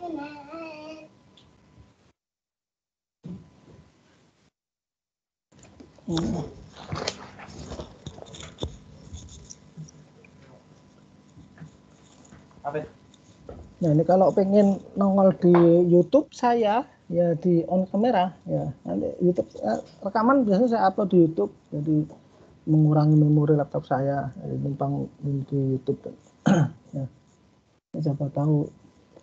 Nah, ini kalau pengen nongol di YouTube saya ya di on kamera ya. Nanti YouTube rekaman biasanya saya upload di YouTube, jadi mengurangi memori laptop saya, jadi numpang di YouTube. Ya, siapa tahu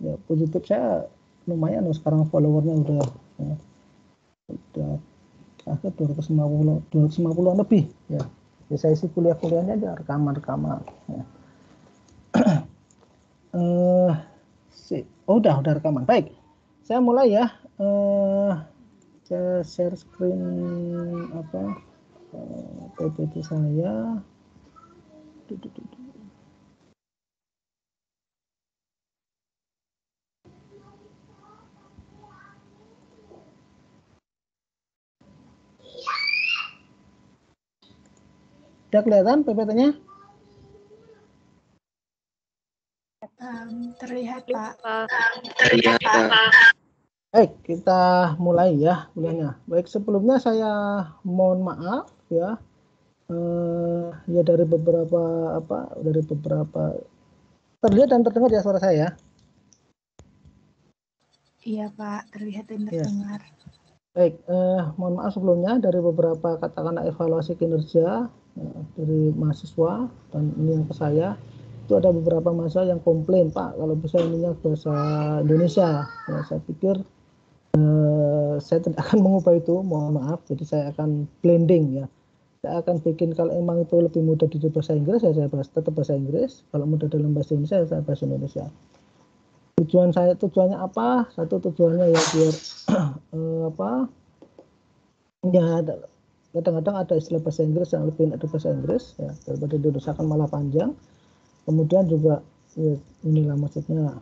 ya YouTube saya lumayan loh sekarang, followernya udah akhir 250 lebih ya. Ya saya isi kuliahnya aja rekaman ya. Oh udah rekaman. Baik, saya mulai ya. Saya share screen PPT saya. Udah kelihatan PPT-nya? Terlihat, Pak. Terlihat, Pak. Baik, kita mulai ya kuliahnya. Baik, sebelumnya saya mohon maaf ya. Ya dari beberapa terlihat dan terdengar ya suara saya. Iya, Pak, terlihat dan terdengar. Ya. Baik, mohon maaf sebelumnya dari beberapa katakanlah evaluasi kinerja dari mahasiswa, dan ini yang ke saya itu ada beberapa mahasiswa yang komplain, Pak, kalau bisa ininya bahasa Indonesia. Ya, saya pikir saya tidak akan mengubah itu, mohon maaf. Jadi saya akan blending ya. Saya akan bikin kalau emang itu lebih mudah di bahasa Inggris ya saya tetap bahasa Inggris. Kalau mudah dalam bahasa Indonesia saya bahasa Indonesia. Tujuannya apa? Satu tujuannya ya biar ya kadang-kadang ada istilah bahasa Inggris yang lebih enak di bahasa Inggris ya daripada diusahakan malah panjang. Kemudian juga ya inilah maksudnya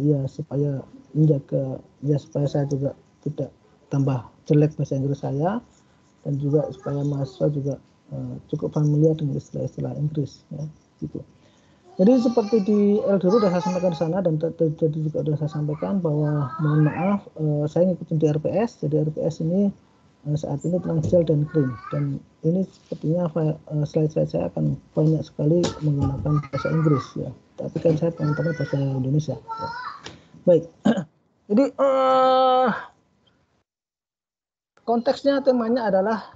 ya supaya menjaga ya supaya saya juga tidak tambah jelek bahasa Inggris saya, dan juga supaya mahasiswa juga cukup familiar dengan istilah-istilah Inggris ya gitu. Jadi seperti di LDR sudah saya sampaikan di sana, dan tadi juga sudah saya sampaikan bahwa mohon maaf saya ngikutin di RPS. Jadi RPS ini saat ini tentang gel dan krim, dan ini sepertinya slide-slide saya akan banyak sekali menggunakan bahasa Inggris ya. Tapi kan saya penontonnya bahasa Indonesia. Ya. Baik, jadi konteksnya temanya adalah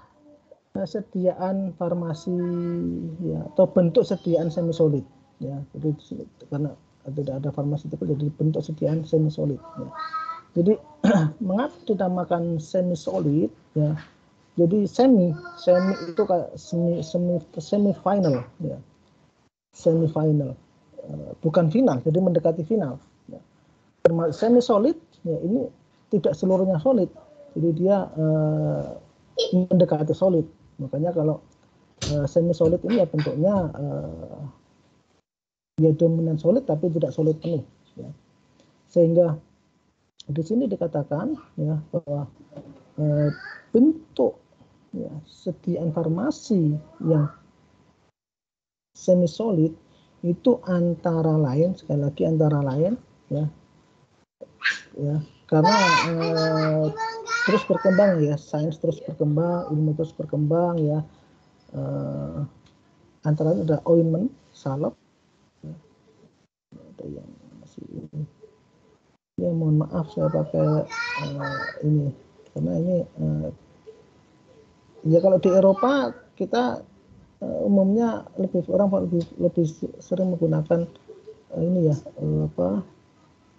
sediaan farmasi ya, atau bentuk sediaan semi solid ya. Jadi karena tidak ada farmasi itu jadi bentuk sediaan semi solid ya. Jadi mengapa dinamakan semi solid ya? Jadi semi itu kayak semi final ya. Semi final bukan final, jadi mendekati final ya. Semi solid ya, ini tidak seluruhnya solid, jadi dia mendekati solid. Makanya kalau semi solid ini ya bentuknya ya dominan solid tapi tidak solid penuh ya. Sehingga di sini dikatakan ya bahwa bentuk ya, sediaan farmasi yang semi solid itu antara lain, sekali lagi antara lain ya karena terus berkembang ya, sains terus berkembang, ilmu terus berkembang ya. Antara lain ada ointment, salep ya. Ada yang masih ini ya, mohon maaf saya pakai ini karena ini ya kalau di Eropa kita umumnya lebih sering menggunakan ini ya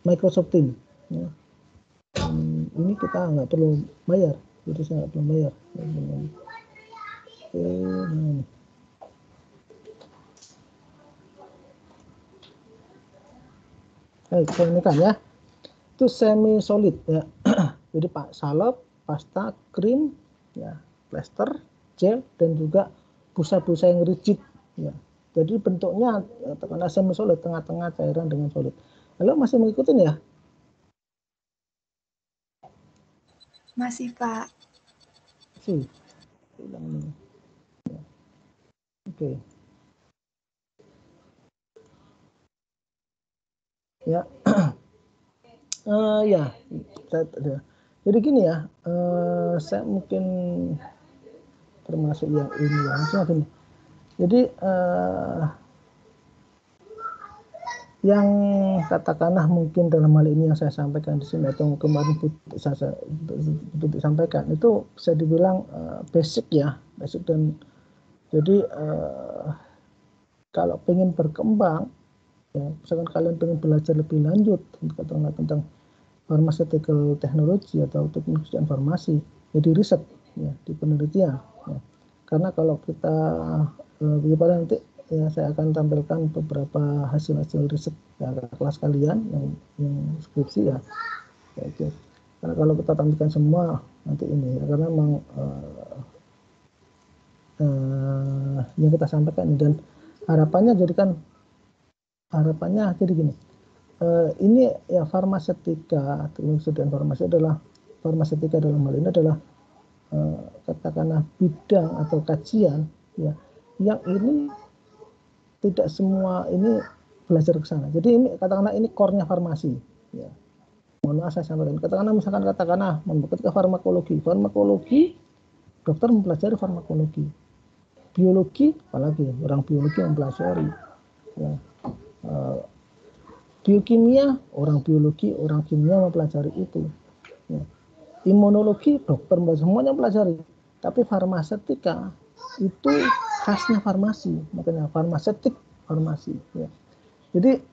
Microsoft Teams ya. Ini kita nggak perlu bayar, jadi saya nggak perlu bayar. Baik, saya ini kan ya itu semi solid ya. Jadi pak salep, pasta, krim ya, plester, gel, dan juga busa-busa yang rigid ya. Jadi bentuknya karena semi solid, tengah-tengah cairan dengan solid. Halo, masih mengikuti ya? Masih, Pak. Masih. Ya. Oke. Ya. Ya, jadi gini ya, saya mungkin termasuk yang ini ya, maksudnya gini. Jadi yang katakanlah mungkin dalam hal ini yang saya sampaikan di sini atau kemarin saya sampaikan itu bisa dibilang basic ya, basic. Dan jadi kalau pengen berkembang, ya, misalkan kalian pengen belajar lebih lanjut tentang pharmaceutical technology atau teknologi informasi, jadi riset ya, di penelitian ya. Karena kalau kita nanti ya saya akan tampilkan beberapa hasil-hasil riset ya, kelas kalian yang skripsi ya, itu. Karena kalau kita tampilkan semua nanti ini ya, karena memang yang kita sampaikan ini, dan harapannya jadi gini, ini ya farmasetika, teknologi informasi adalah farmasetika dalam hal ini adalah katakanlah bidang atau kajian ya, yang ini tidak semua ini belajar ke sana. Jadi ini katakanlah ini core-nya farmasi ya. Mohon maaf saya sampaikan. Katakanlah ketika farmakologi dokter mempelajari farmakologi. Biologi apalagi orang biologi mempelajari ya. Biokimia orang biologi, orang kimia mempelajari itu ya. Imunologi dokter semuanya pelajari, tapi farmasetika itu khasnya farmasi, makanya farmasetik farmasi ya. Jadi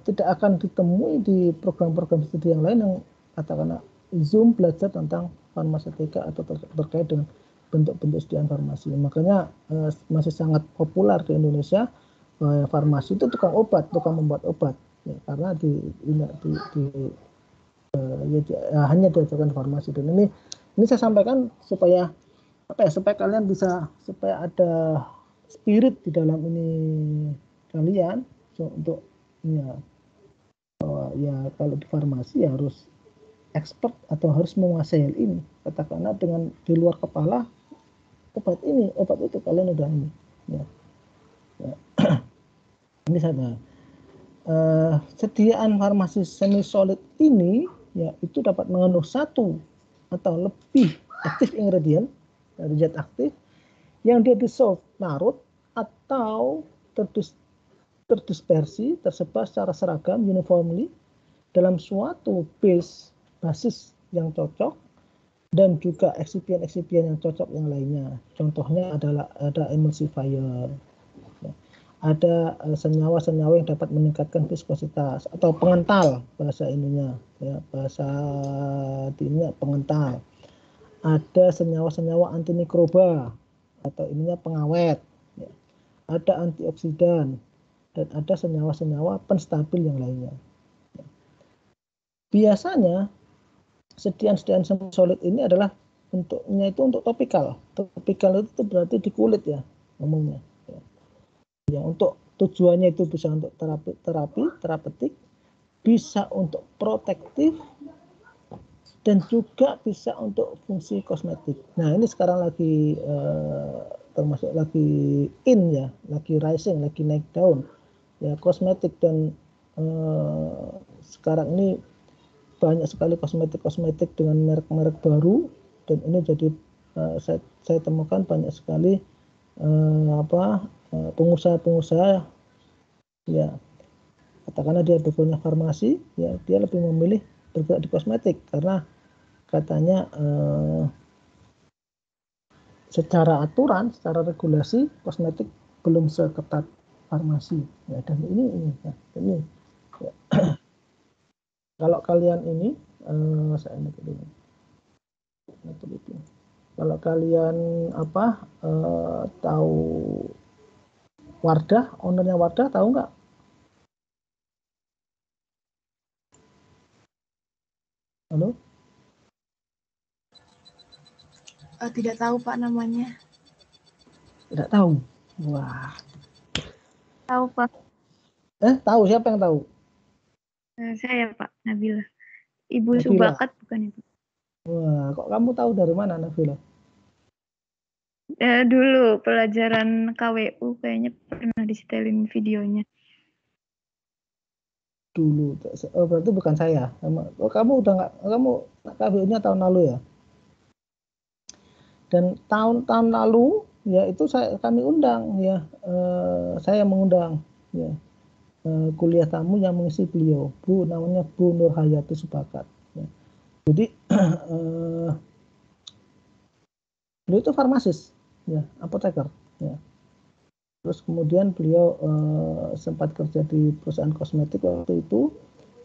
tidak akan ditemui di program-program studi yang lain yang katakanlah Zoom belajar tentang farmasetika atau terkait dengan bentuk-bentuk studi farmasi. Makanya masih sangat populer di Indonesia farmasi itu tukang membuat obat ya, karena hanya diajarkan farmasi. Dan ini saya sampaikan supaya supaya kalian bisa, supaya ada spirit di dalam ini kalian untuk ya ya kalau di farmasi ya harus expert atau harus menguasai hal ini. Katakanlah dengan di luar kepala obat ini, obat itu kalian udah ini ya. Ini sama sediaan farmasi semi solid ini ya itu dapat mengandung satu atau lebih aktif ingredient dari zat aktif yang dia dissolve larut atau terdispersi, tersebar secara seragam uniformly dalam suatu basis yang cocok, dan juga eksipien-eksipien yang cocok yang lainnya. Contohnya adalah ada emulsifier, ada senyawa-senyawa yang dapat meningkatkan viskositas atau pengental bahasa ininya ya, bahasa ininya pengental. Ada senyawa-senyawa antimikroba atau ininya pengawet ya. Ada antioksidan dan ada senyawa-senyawa penstabil yang lainnya. Biasanya sediaan semi solid ini adalah bentuknya itu untuk topikal. Topikal itu berarti di kulit ya umumnya. Ya, untuk tujuannya itu bisa untuk terapeutik, bisa untuk protektif, dan juga bisa untuk fungsi kosmetik. Nah ini sekarang lagi termasuk lagi in ya, lagi rising, lagi naik daun ya kosmetik. Dan sekarang ini banyak sekali kosmetik dengan merek-merek baru, dan ini jadi saya temukan banyak sekali pengusaha-pengusaha ya, katakanlah dia begonya farmasi ya, dia lebih memilih bergerak di kosmetik karena katanya secara aturan, secara regulasi kosmetik belum seketat farmasi ya. Dan ini ya, ya. Kalau kalian ini saya dulu kalau kalian tahu Wardah, ownernya Wardah tahu nggak? Halo? Tidak tahu Pak namanya. Tidak tahu. Wah. Tahu Pak. Tahu, siapa yang tahu? Saya Pak, Nabila. Ibu Nabila. Subakat bukan Ibu. Wah, kok kamu tahu dari mana Nabila? Dulu pelajaran KWU kayaknya pernah disetelin videonya. dulu. Berarti bukan saya. Oh, kamu udah nggak, kamu KBU-nya tahun lalu ya. Dan tahun-tahun lalu ya itu kami undang ya, saya mengundang ya, kuliah tamu yang mengisi beliau, Bu, namanya Bu Nur Hayati Subakat. Ya. Jadi beliau itu farmasis, ya, apoteker. Ya. Terus kemudian beliau sempat kerja di perusahaan kosmetik waktu itu.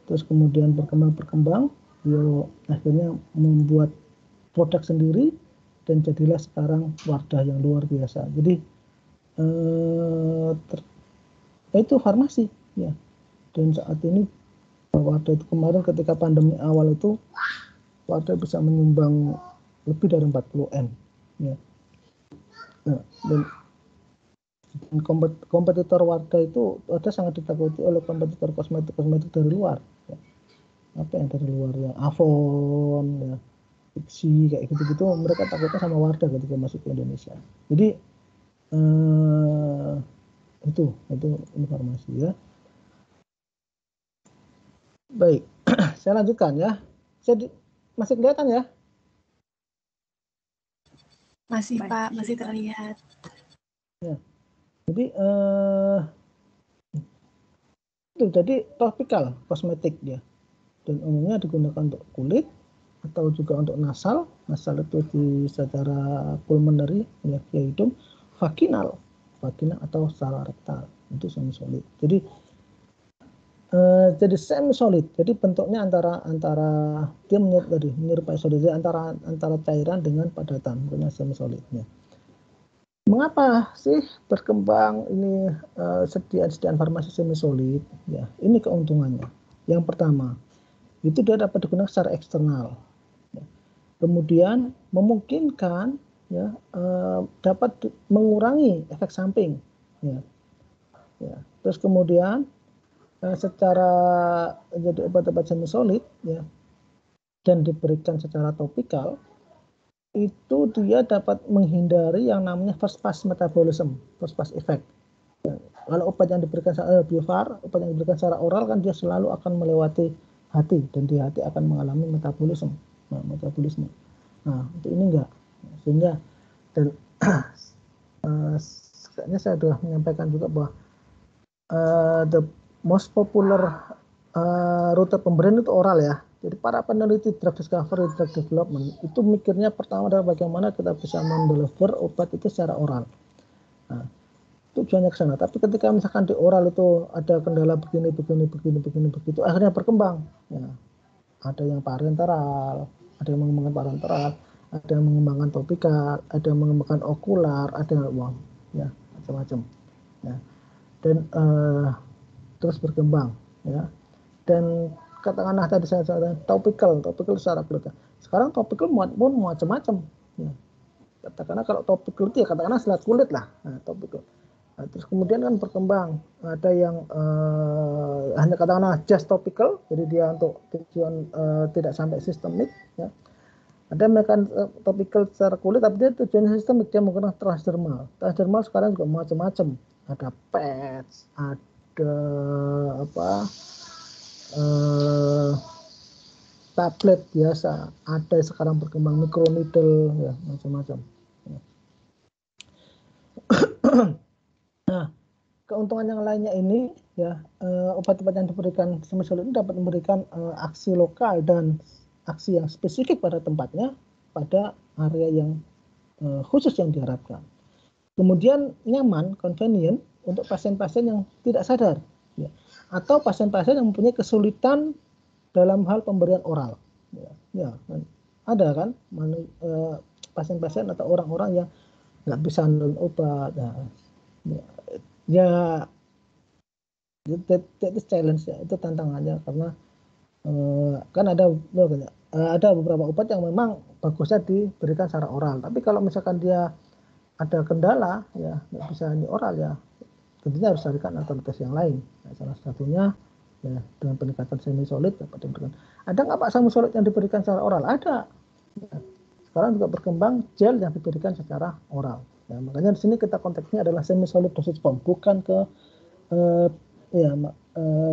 Terus kemudian berkembang, beliau akhirnya membuat produk sendiri dan jadilah sekarang Wardah yang luar biasa. Jadi itu farmasi, ya. Dan saat ini Wardah itu kemarin ketika pandemi awal itu Wardah bisa menyumbang lebih dari 40 M, ya. Nah, dan kompetitor Wardah itu ada sangat ditakuti oleh kompetitor kosmetik dari luar. Ya. Apa yang dari luar ya, Avon, ya, Ipsy, kayak gitu-gitu, mereka takutnya sama Wardah ketika masuk ke Indonesia. Jadi itu informasi ya. Baik, saya lanjutkan ya. Masih kelihatan ya? Masih Pak, masih terlihat. Ya. Jadi itu jadi topikal kosmetik ya. Dan umumnya digunakan untuk kulit atau juga untuk nasal. Nasal itu secara pulmonary ya, hidung, vaginal atau secara rektal itu semi solid. Jadi semi solid. Jadi bentuknya antara dia menyerupai solid, jadi antara cairan dengan padatan, punya semi solidnya. Mengapa sih berkembang ini sediaan farmasi semi solid? Ya, ini keuntungannya. Yang pertama, itu dia dapat digunakan secara eksternal. Ya. Kemudian memungkinkan ya dapat mengurangi efek samping. Ya. Ya. Terus kemudian secara jadi obat-obat semi solid ya dan diberikan secara topikal, itu dia dapat menghindari yang namanya first pass metabolism, first pass effect. Ya, kalau obat yang diberikan secara biovar, obat yang diberikan secara oral kan dia selalu akan melewati hati dan di hati akan mengalami metabolisme. Nah, untuk ini enggak. Sehingga dan kayaknya saya sudah menyampaikan juga bahwa the most popular rute pemberian itu oral ya. Jadi para peneliti drug discovery, drug development itu mikirnya pertama adalah bagaimana kita bisa mendeliver obat itu secara oral. Nah, tujuannya ke sana. Tapi ketika misalkan di oral itu ada kendala begini begitu, akhirnya berkembang. Ya, ada yang parenteral, ada yang mengembangkan parenteral, ada yang mengembangkan topikal, ada yang mengembangkan okular, ada yang ya macam-macam. Ya. Dan terus berkembang ya. Dan katakanlah tadi saya topikal secara kulit. Sekarang topikal pun macam-macam ya. Katakanlah kalau topikal itu ya katakanlah selat kulit lah, nah, topikal. Nah, terus kemudian kan berkembang ada yang hanya katakanlah just topical, jadi dia untuk tujuan tidak sampai sistemik ya. Ada mereka topikal secara kulit tapi dia tujuannya sistemik, dia menggunakan transdermal. Transdermal sekarang juga macam-macam, ada patch, ada apa tablet biasa, ada sekarang berkembang microneedle ya macam-macam. Nah, keuntungan yang lainnya ini ya obat-obat yang diberikan semi solid ini dapat memberikan aksi lokal dan aksi yang spesifik pada tempatnya pada area yang khusus yang diharapkan. Kemudian nyaman, convenient untuk pasien-pasien yang tidak sadar ya. Atau pasien-pasien yang mempunyai kesulitan dalam hal pemberian oral. Ya, ada kan pasien-pasien atau orang-orang yang nggak bisa minum obat. Ya, itu challenge ya, itu tantangannya karena kan ada beberapa obat yang memang bagusnya diberikan secara oral. Tapi kalau misalkan dia ada kendala ya nggak bisa di oral ya, tentunya harus carikan alternatif yang lain. Nah, salah satunya ya dengan pendekatan semi solid dapat diberikan. Ada nggak Pak semi solid yang diberikan secara oral? Ada. Ya. Sekarang juga berkembang gel yang diberikan secara oral. Ya, makanya di sini kita konteksnya adalah semi solid dosage form, bukan ke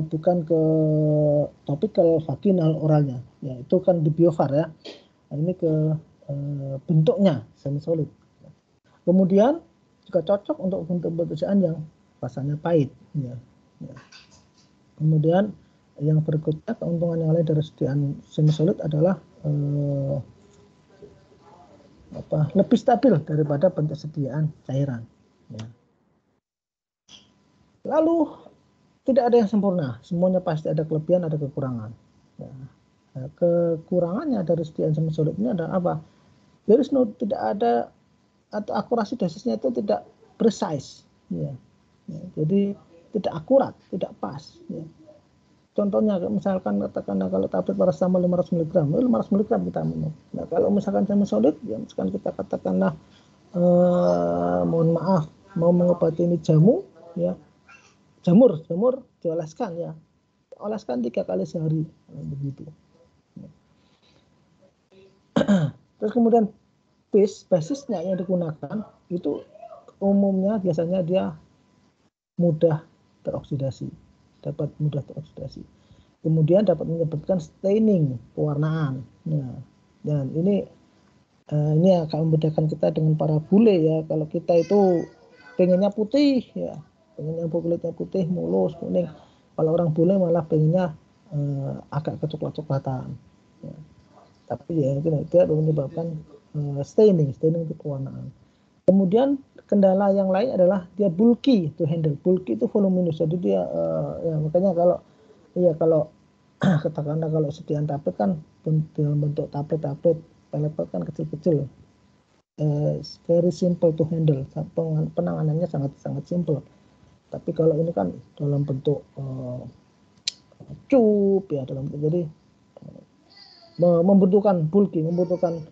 bukan ke topikal vaginal oralnya, ya itu kan di biovar ya. Nah, ini ke bentuknya semi solid. Kemudian juga cocok untuk bentuk pekerjaan yang rasanya pahit. Ya. Kemudian yang berikutnya, keuntungan yang lain dari sediaan semi solid adalah lebih stabil daripada bentuk sediaan cairan. Ya. Lalu tidak ada yang sempurna, semuanya pasti ada kelebihan, ada kekurangan. Ya. Nah, kekurangannya dari sediaan semi solid ini adalah apa? Tidak ada, atau akurasi dosisnya itu tidak precise. Ya. Jadi tidak akurat, tidak pas. Ya. Contohnya misalkan katakanlah kalau tablet paracetamol 500 mg, 500 mg kita minum. Nah, kalau misalkan semi solid, ya misalkan kita katakanlah mohon maaf mau mengobati ini jamur dioleskan ya. Oleskan 3 kali sehari, begitu. Terus kemudian basisnya yang digunakan itu umumnya biasanya dia dapat mudah teroksidasi. Kemudian dapat menyebabkan staining, pewarnaan. Nah, dan ini akan membedakan kita dengan para bule ya. Kalau kita itu pengennya putih ya, pengennya kulitnya putih, mulus, kuning. Kalau orang bule malah pengennya agak kecoklat-coklatan. Ya. Tapi ya itu menyebabkan staining itu pewarnaan. Kemudian kendala yang lain adalah dia bulky to handle. Bulky itu voluminous. Jadi dia ya makanya kalau katakanlah kalau sediaan tablet kan dalam bentuk tablet pelet kan kecil-kecil. Very simple to handle. Penanganannya sangat simple. Tapi kalau ini kan dalam bentuk cup ya, jadi membutuhkan bulky, membutuhkan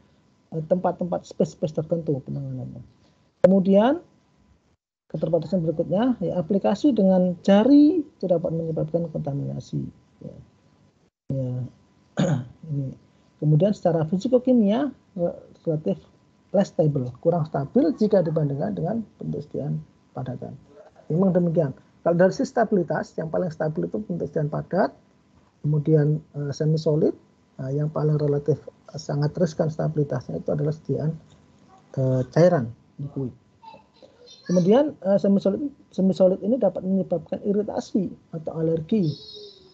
tempat-tempat space tertentu penanganannya. Kemudian keterbatasan berikutnya ya, aplikasi dengan jari itu dapat menyebabkan kontaminasi. Ya. Ini. Kemudian secara fisikokimia relatif less stable, kurang stabil jika dibandingkan dengan bentuk sediaan padatan. Memang demikian. Kalau dari sisi stabilitas, yang paling stabil itu bentuk sediaan padat, kemudian semi solid, yang paling relatif sangat riskan stabilitasnya itu adalah sediaan cairan liquid. Kemudian semi solid ini dapat menyebabkan iritasi atau alergi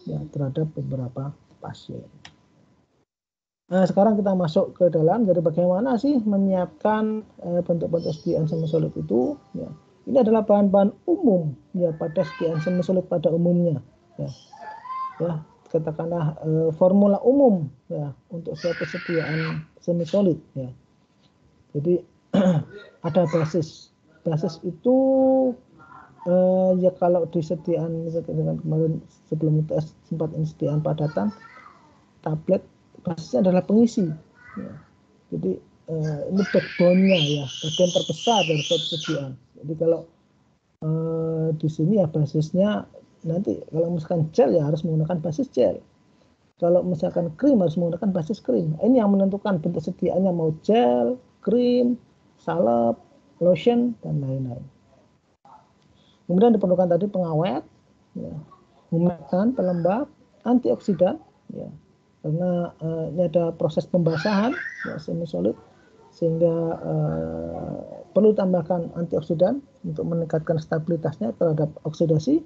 ya, terhadap beberapa pasien. Nah, sekarang kita masuk ke dalam. Jadi bagaimana sih menyiapkan bentuk-bentuk sediaan semi solid itu? Ya, ini adalah bahan-bahan umum ya pada sediaan semi solid pada umumnya. Ya, katakanlah formula umum ya untuk suatu sediaan semi solid ya. Jadi ada basis. Basis itu ya kalau di sediaan kemarin sebelum itu sempat sediaan padatan tablet, basisnya adalah pengisi. Ya. Jadi ini backbone-nya ya, bagian terbesar dari suatu sediaan. Jadi kalau di sini ya basisnya nanti kalau misalkan gel ya harus menggunakan basis gel. Kalau misalkan krim harus menggunakan basis krim. Ini yang menentukan bentuk sediaannya mau gel, krim, salep, lotion dan lain-lain. Kemudian diperlukan tadi pengawet, ya, humektan, pelembab, antioksidan, ya. Karena ini ada proses pembasahan ya, semi solid sehingga perlu tambahkan antioksidan untuk meningkatkan stabilitasnya terhadap oksidasi.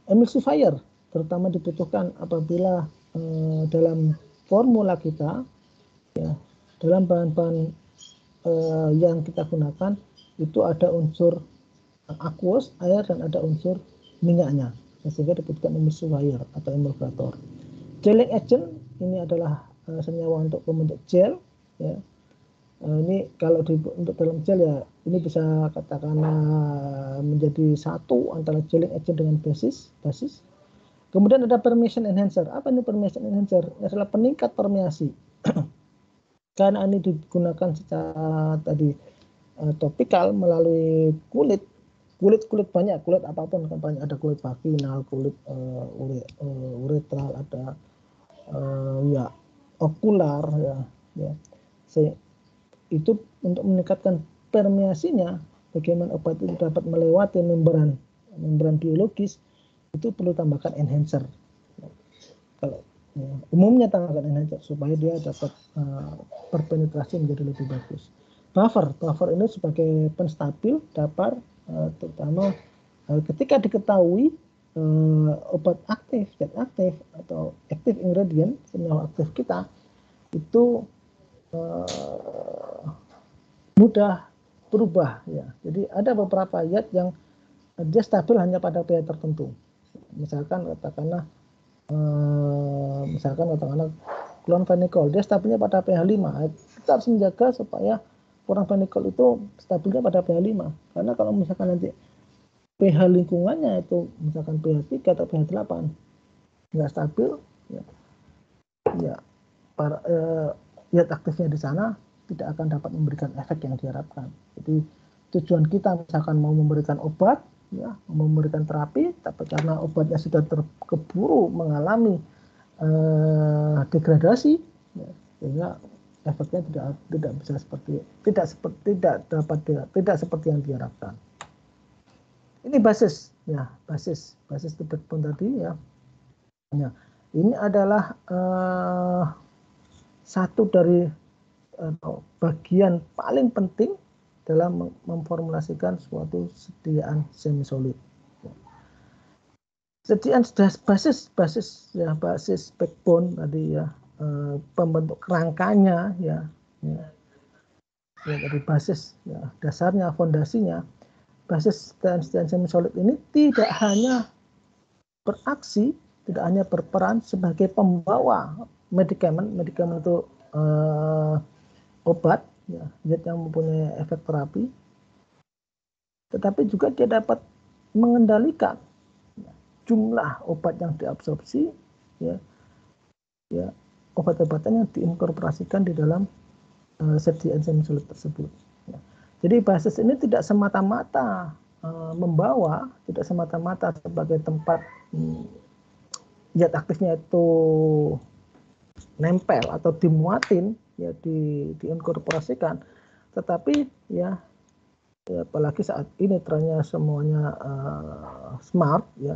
Emulsifier terutama dibutuhkan apabila dalam formula kita ya, dalam bahan-bahan yang kita gunakan itu ada unsur aqueous, air, dan ada unsur minyaknya sehingga dibutuhkan emulsifier atau emulgator. Gelling agent ini adalah senyawa untuk pembentuk gel ya. Ini kalau untuk dalam gel ya ini bisa katakanlah menjadi satu antara gelling agent dengan basis. Kemudian ada permeation enhancer. Apa ini permeation enhancer? Ini adalah peningkat permeasi. Karena ini digunakan secara tadi topikal melalui kulit banyak, kulit apapun kan banyak, ada kulit vaginal, kulit uretral, ada ya okular ya. Itu untuk meningkatkan permeasinya, bagaimana obat itu dapat melewati membran biologis itu perlu tambahkan enhancer. Kalau umumnya tambahkan enhancer supaya dia dapat berpenetrasi menjadi lebih bagus. Buffer ini sebagai penstabil dapur, terutama ketika diketahui obat aktif, zat aktif atau active ingredient, senyawa aktif kita itu mudah berubah ya. Jadi ada beberapa zat yang dia stabil hanya pada pH tertentu. Misalkan katakanlah chlorphenicol, dia stabilnya pada pH 5. Kita harus menjaga supaya chlorphenicol itu stabilnya pada pH 5. Karena kalau misalkan nanti pH lingkungannya itu misalkan pH 3 atau pH 8 nggak stabil, ya zat aktifnya di sana tidak akan dapat memberikan efek yang diharapkan. Jadi tujuan kita misalkan mau memberikan obat, ya, memberikan terapi, tapi karena obatnya sudah keburu mengalami degradasi, ya, sehingga efeknya tidak seperti yang diharapkan. Ini basis to backbone tadi ya. Ya, ini adalah satu dari bagian paling penting dalam memformulasikan suatu sediaan semi-solid. Sediaan basis backbone tadi ya, pembentuk kerangkanya ya dari basis ya, dasarnya, fondasinya. Basis sediaan semi-solid ini tidak hanya beraksi, tidak hanya berperan sebagai pembawa medikamen itu obat ya, zat yang mempunyai efek terapi, tetapi juga dia dapat mengendalikan jumlah obat yang diabsorpsi, ya obat-obatan yang diinkorporasikan di dalam sediaan semi-solid tersebut. Ya. Jadi basis ini tidak semata-mata membawa, tidak semata-mata sebagai tempat zat aktifnya itu nempel atau dimuatin, ya diinkorporasikan, tetapi ya apalagi saat ini trennya semuanya smart ya,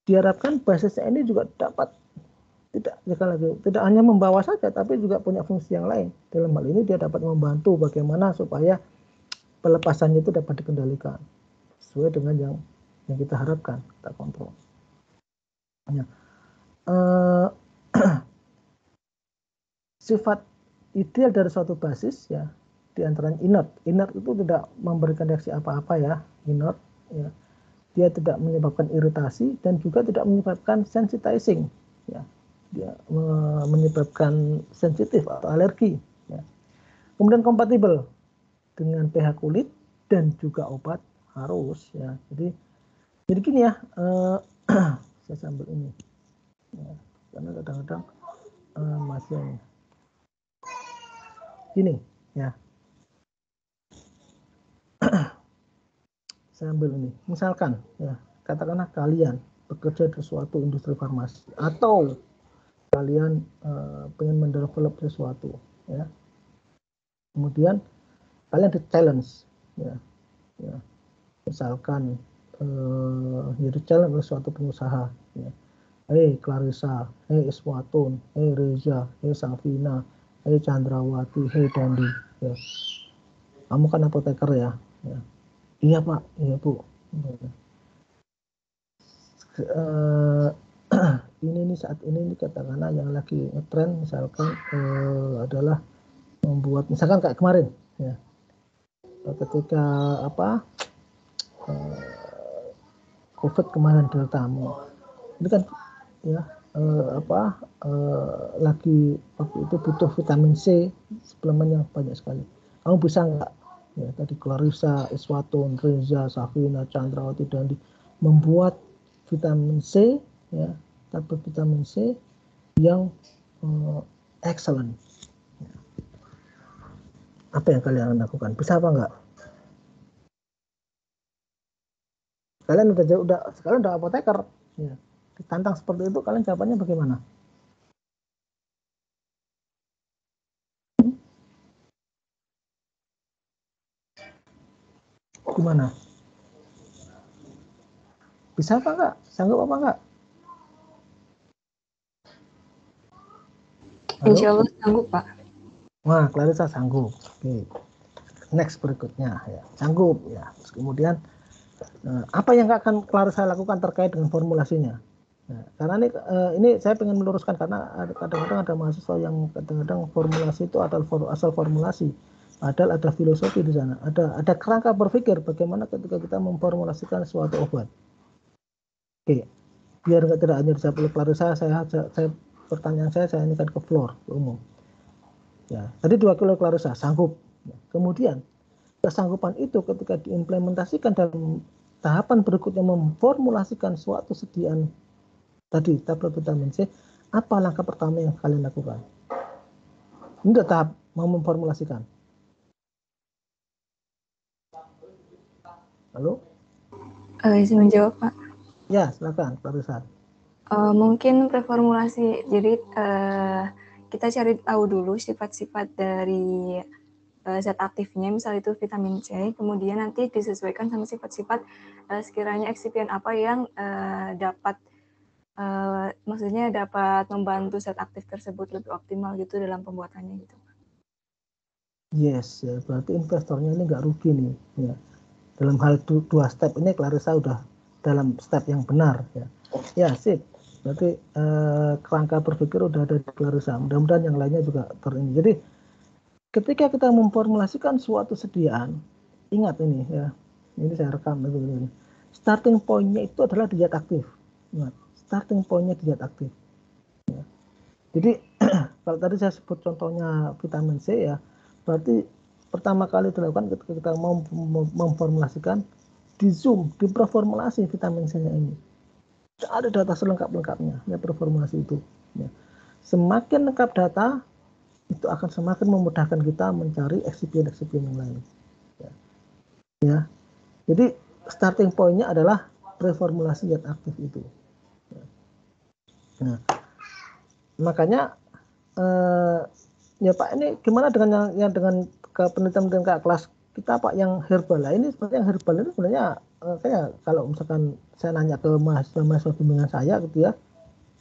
diharapkan basisnya ini juga dapat tidak hanya membawa saja, tapi juga punya fungsi yang lain. Dalam hal ini dia dapat membantu bagaimana supaya pelepasannya itu dapat dikendalikan sesuai dengan yang kita harapkan, kita kontrol. Ya. Sifat ideal dari suatu basis ya, diantaranya inert itu tidak memberikan reaksi apa-apa ya, inert ya. Dia tidak menyebabkan iritasi dan juga tidak menyebabkan sensitizing ya, dia menyebabkan sensitif atau alergi ya. Kemudian kompatibel dengan pH kulit dan juga obat harus ya. Jadi gini ya, saya sambil ini ya, karena kadang-kadang masih ini gini ya. Saya ambil ini, misalkan ya, katakanlah kalian bekerja di suatu industri farmasi atau kalian pengen mendevelop sesuatu ya, kemudian kalian di challenge ya, misalkan jadi challenge oleh suatu pengusaha ya. Hey Clarissa, hey Iswatun, hey Reza, hey Safina, hey Chandrawati, hey Dandi ya. Kamu kan apoteker ya. Iya Pak, iya Bu. Ini saat ini katakanlah yang lagi ngetren misalkan adalah membuat misalkan kayak kemarin ya, ketika COVID kemarin Delta, ini kan ya lagi waktu itu butuh vitamin C, suplemen yang banyak sekali. Kamu bisa nggak ya tadi Clarissa, Iswatun, Reza, Safina, Chandrawati, Dandi membuat vitamin C ya, tablet vitamin C yang excellent. Apa yang kalian lakukan? Bisa apa enggak? Kalian udah apoteker ya. Ditantang seperti itu, kalian jawabannya bagaimana? Gimana? Bisa apa enggak? Sanggup apa enggak? Halo? Insya Allah sanggup, Pak. Wah, Clarissa sanggup. Oke. Next berikutnya ya, sanggup ya. Terus kemudian apa yang akan Clarissa lakukan terkait dengan formulasinya? Nah, karena ini saya ingin meluruskan karena kadang-kadang ada mahasiswa yang kadang-kadang formulasi itu asal formulasi, padahal ada filosofi di sana, ada kerangka berpikir bagaimana ketika kita memformulasikan suatu obat. Oke, biar tidak hanya dijawab oleh Clarissa, saya pertanyaan saya ini kan ke floor, ke umum. Ya, tadi 2 kilo Clarissa sanggup. Ya, kemudian kesanggupan itu ketika diimplementasikan dalam tahapan berikutnya memformulasikan suatu sediaan tadi tablet vitamin C, apa langkah pertama yang kalian lakukan? Ini udah tahap mau memformulasikan. Halo? Izin menjawab, Pak. Ya, silakan, Clarissa. Mungkin reformulasi. Jadi kita cari tahu dulu sifat-sifat dari zat aktifnya, misal itu vitamin C, kemudian nanti disesuaikan sama sifat-sifat sekiranya eksipien apa yang dapat maksudnya dapat membantu zat aktif tersebut lebih optimal gitu dalam pembuatannya gitu. Yes, ya, berarti investornya ini nggak rugi nih. Ya. Dalam hal 2 step ini Clarissa udah dalam step yang benar. Ya, ya sip. Berarti kerangka berpikir udah ada di Clarissa. Mudah-mudahan yang lainnya juga terini. Jadi ketika kita memformulasikan suatu sediaan, ingat ini ya. Ini saya rekam ini. Starting point-nya itu adalah di zat aktif. Ingat, starting point-nya di zat aktif. Ya. Jadi kalau tadi saya sebut contohnya vitamin C ya, berarti pertama kali dilakukan ketika kita mau memformulasikan di zoom, di performulasi vitamin C-nya ini. Ada data selengkap-lengkapnya ya performulasi itu. Ya. Semakin lengkap data, itu akan semakin memudahkan kita mencari eksipien-eksipien yang lain. Ya. Jadi starting point-nya adalah reformulasi zat aktif itu. Ya. Nah, makanya ya Pak, ini gimana dengan yang dengan penelitian kakak kelas kita Pak yang herbal? Nah, ini sebenarnya yang herbal itu sebenarnya kayak kalau misalkan saya nanya ke mahasiswa bimbingan saya gitu ya,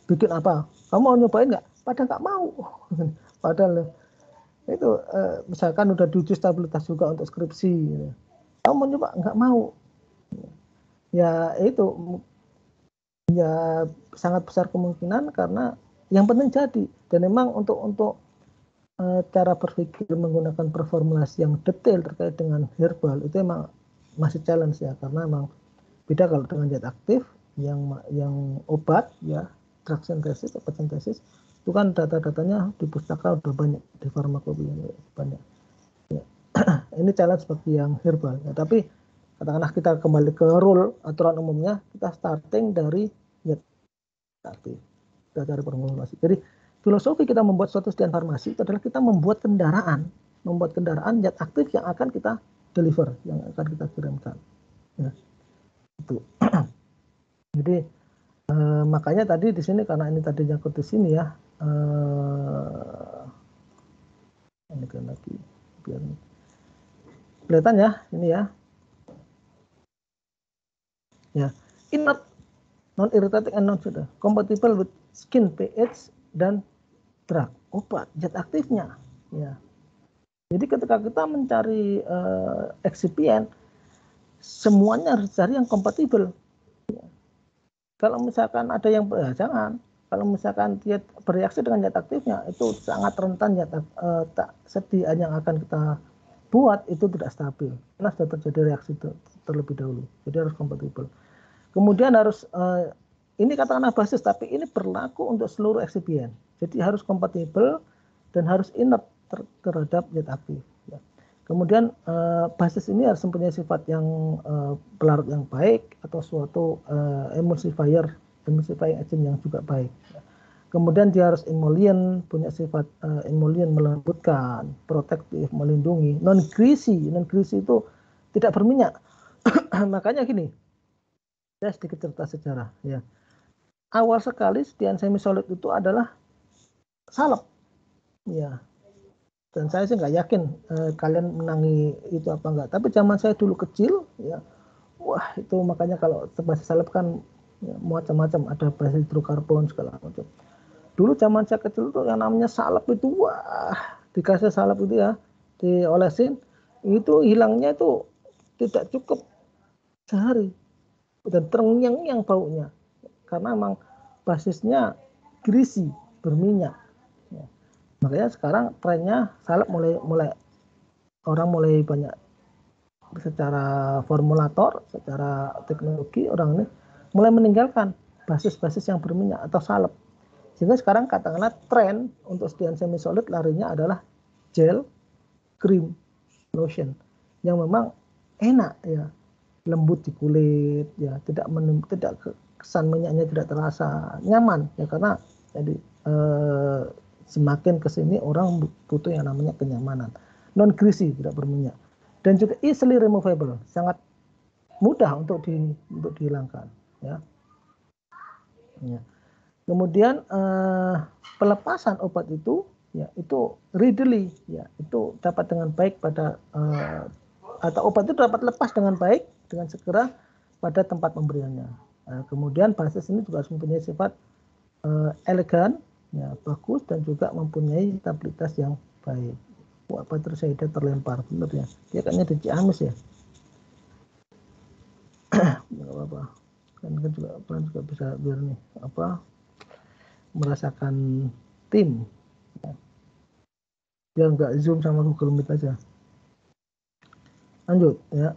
bikin apa? Kamu mau nyobain nggak? Padahal nggak mau. Padahal itu misalkan udah diuji stabilitas juga untuk skripsi. Gitu. Kamu mau nyoba? Nggak mau. Ya itu ya sangat besar kemungkinan karena yang penting jadi. Dan memang untuk cara berpikir menggunakan performulasi yang detail terkait dengan herbal itu emang masih challenge ya, karena emang beda kalau dengan zat aktif yang obat ya, drug synthesis, obat sintesis itu kan data-datanya di pustaka udah banyak, di farmakopedia banyak ya. Ini challenge bagi yang herbal ya, tapi katakanlah kita kembali ke rule aturan umumnya, kita starting dari zat aktif, kita cari formulasi. Jadi filosofi kita membuat suatu sediaan farmasi itu adalah kita membuat kendaraan zat aktif yang akan kita deliver, yang akan kita kirimkan. Ya, itu. Jadi makanya tadi di sini karena ini tadi nyangkut di sini ya, ini kan lagi biar kelihatan ya ini ya. Ya, inert, non irritating and non sudah compatible with skin pH dan drug, obat, zat aktifnya. Ya. Jadi ketika kita mencari eksipien, semuanya harus cari yang kompatibel. Ya. Kalau misalkan ada yang jangan. Kalau misalkan dia bereaksi dengan zat aktifnya, itu sangat rentan sediaan yang akan kita buat itu tidak stabil. Karena sudah terjadi reaksi terlebih dahulu. Jadi harus kompatibel. Kemudian harus ini katakanlah basis, tapi ini berlaku untuk seluruh eksipien. Jadi harus kompatibel dan harus inert terhadap zat aktif. Ya. Kemudian basis ini harus mempunyai sifat yang pelarut yang baik atau suatu emulsifier agent yang juga baik. Ya. Kemudian dia harus emollient, punya sifat emollient melembutkan, protektif, melindungi, non greasy itu tidak berminyak. Makanya gini, saya sedikit cerita sejarah ya. Awal sekali sediaan semi solid itu adalah salep ya, dan saya sih nggak yakin kalian menangi itu apa enggak, tapi zaman saya dulu kecil ya, wah itu makanya kalau basis salep kan ya, macam-macam, ada basis hidrokarbon segala macam. Dulu zaman saya kecil tuh yang namanya salep itu, wah dikasih salep itu ya, diolesin, itu hilangnya itu tidak cukup sehari, udah terngiang-ngiang baunya, karena emang basisnya greasy, berminyak. Ya. Makanya sekarang trennya salep mulai orang mulai banyak secara formulator, secara teknologi orang ini mulai meninggalkan basis-basis yang berminyak atau salep. Sehingga sekarang katakanlah tren untuk sediaan semi solid larinya adalah gel, cream, lotion yang memang enak ya, lembut di kulit ya, tidak kesan minyaknya tidak terasa, nyaman ya, karena jadi semakin kesini orang butuh yang namanya kenyamanan, non greasy, tidak berminyak, dan juga easily removable, sangat mudah untuk dihilangkan ya. Ya. Kemudian pelepasan obat itu ya itu readily ya, itu dapat dengan baik pada atau obat itu dapat lepas dengan baik dengan segera pada tempat pemberiannya. Kemudian basis ini juga harus mempunyai sifat elegan ya, bagus, dan juga mempunyai stabilitas yang baik. Wah, Patricida terlempar benar ya, dia kayaknya di Ciamis ya. Nggak apa-apa, kan juga bisa biar nih apa merasakan tim ya. Biar nggak zoom sama Google Meet aja. Lanjut ya.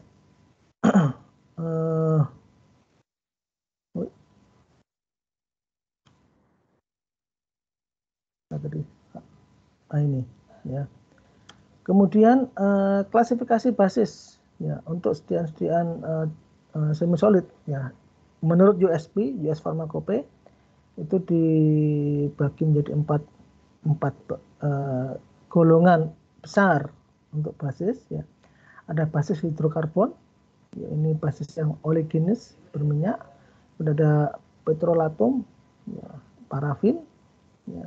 Ini ya. Kemudian klasifikasi basis ya untuk sediaan semi solid ya. Menurut USP, US Pharmacope, itu dibagi menjadi empat golongan besar untuk basis ya. Ada basis hidrokarbon, ya, ini basis yang oleaginous, berminyak. Sudah ada petrolatum, ya, parafin, ya,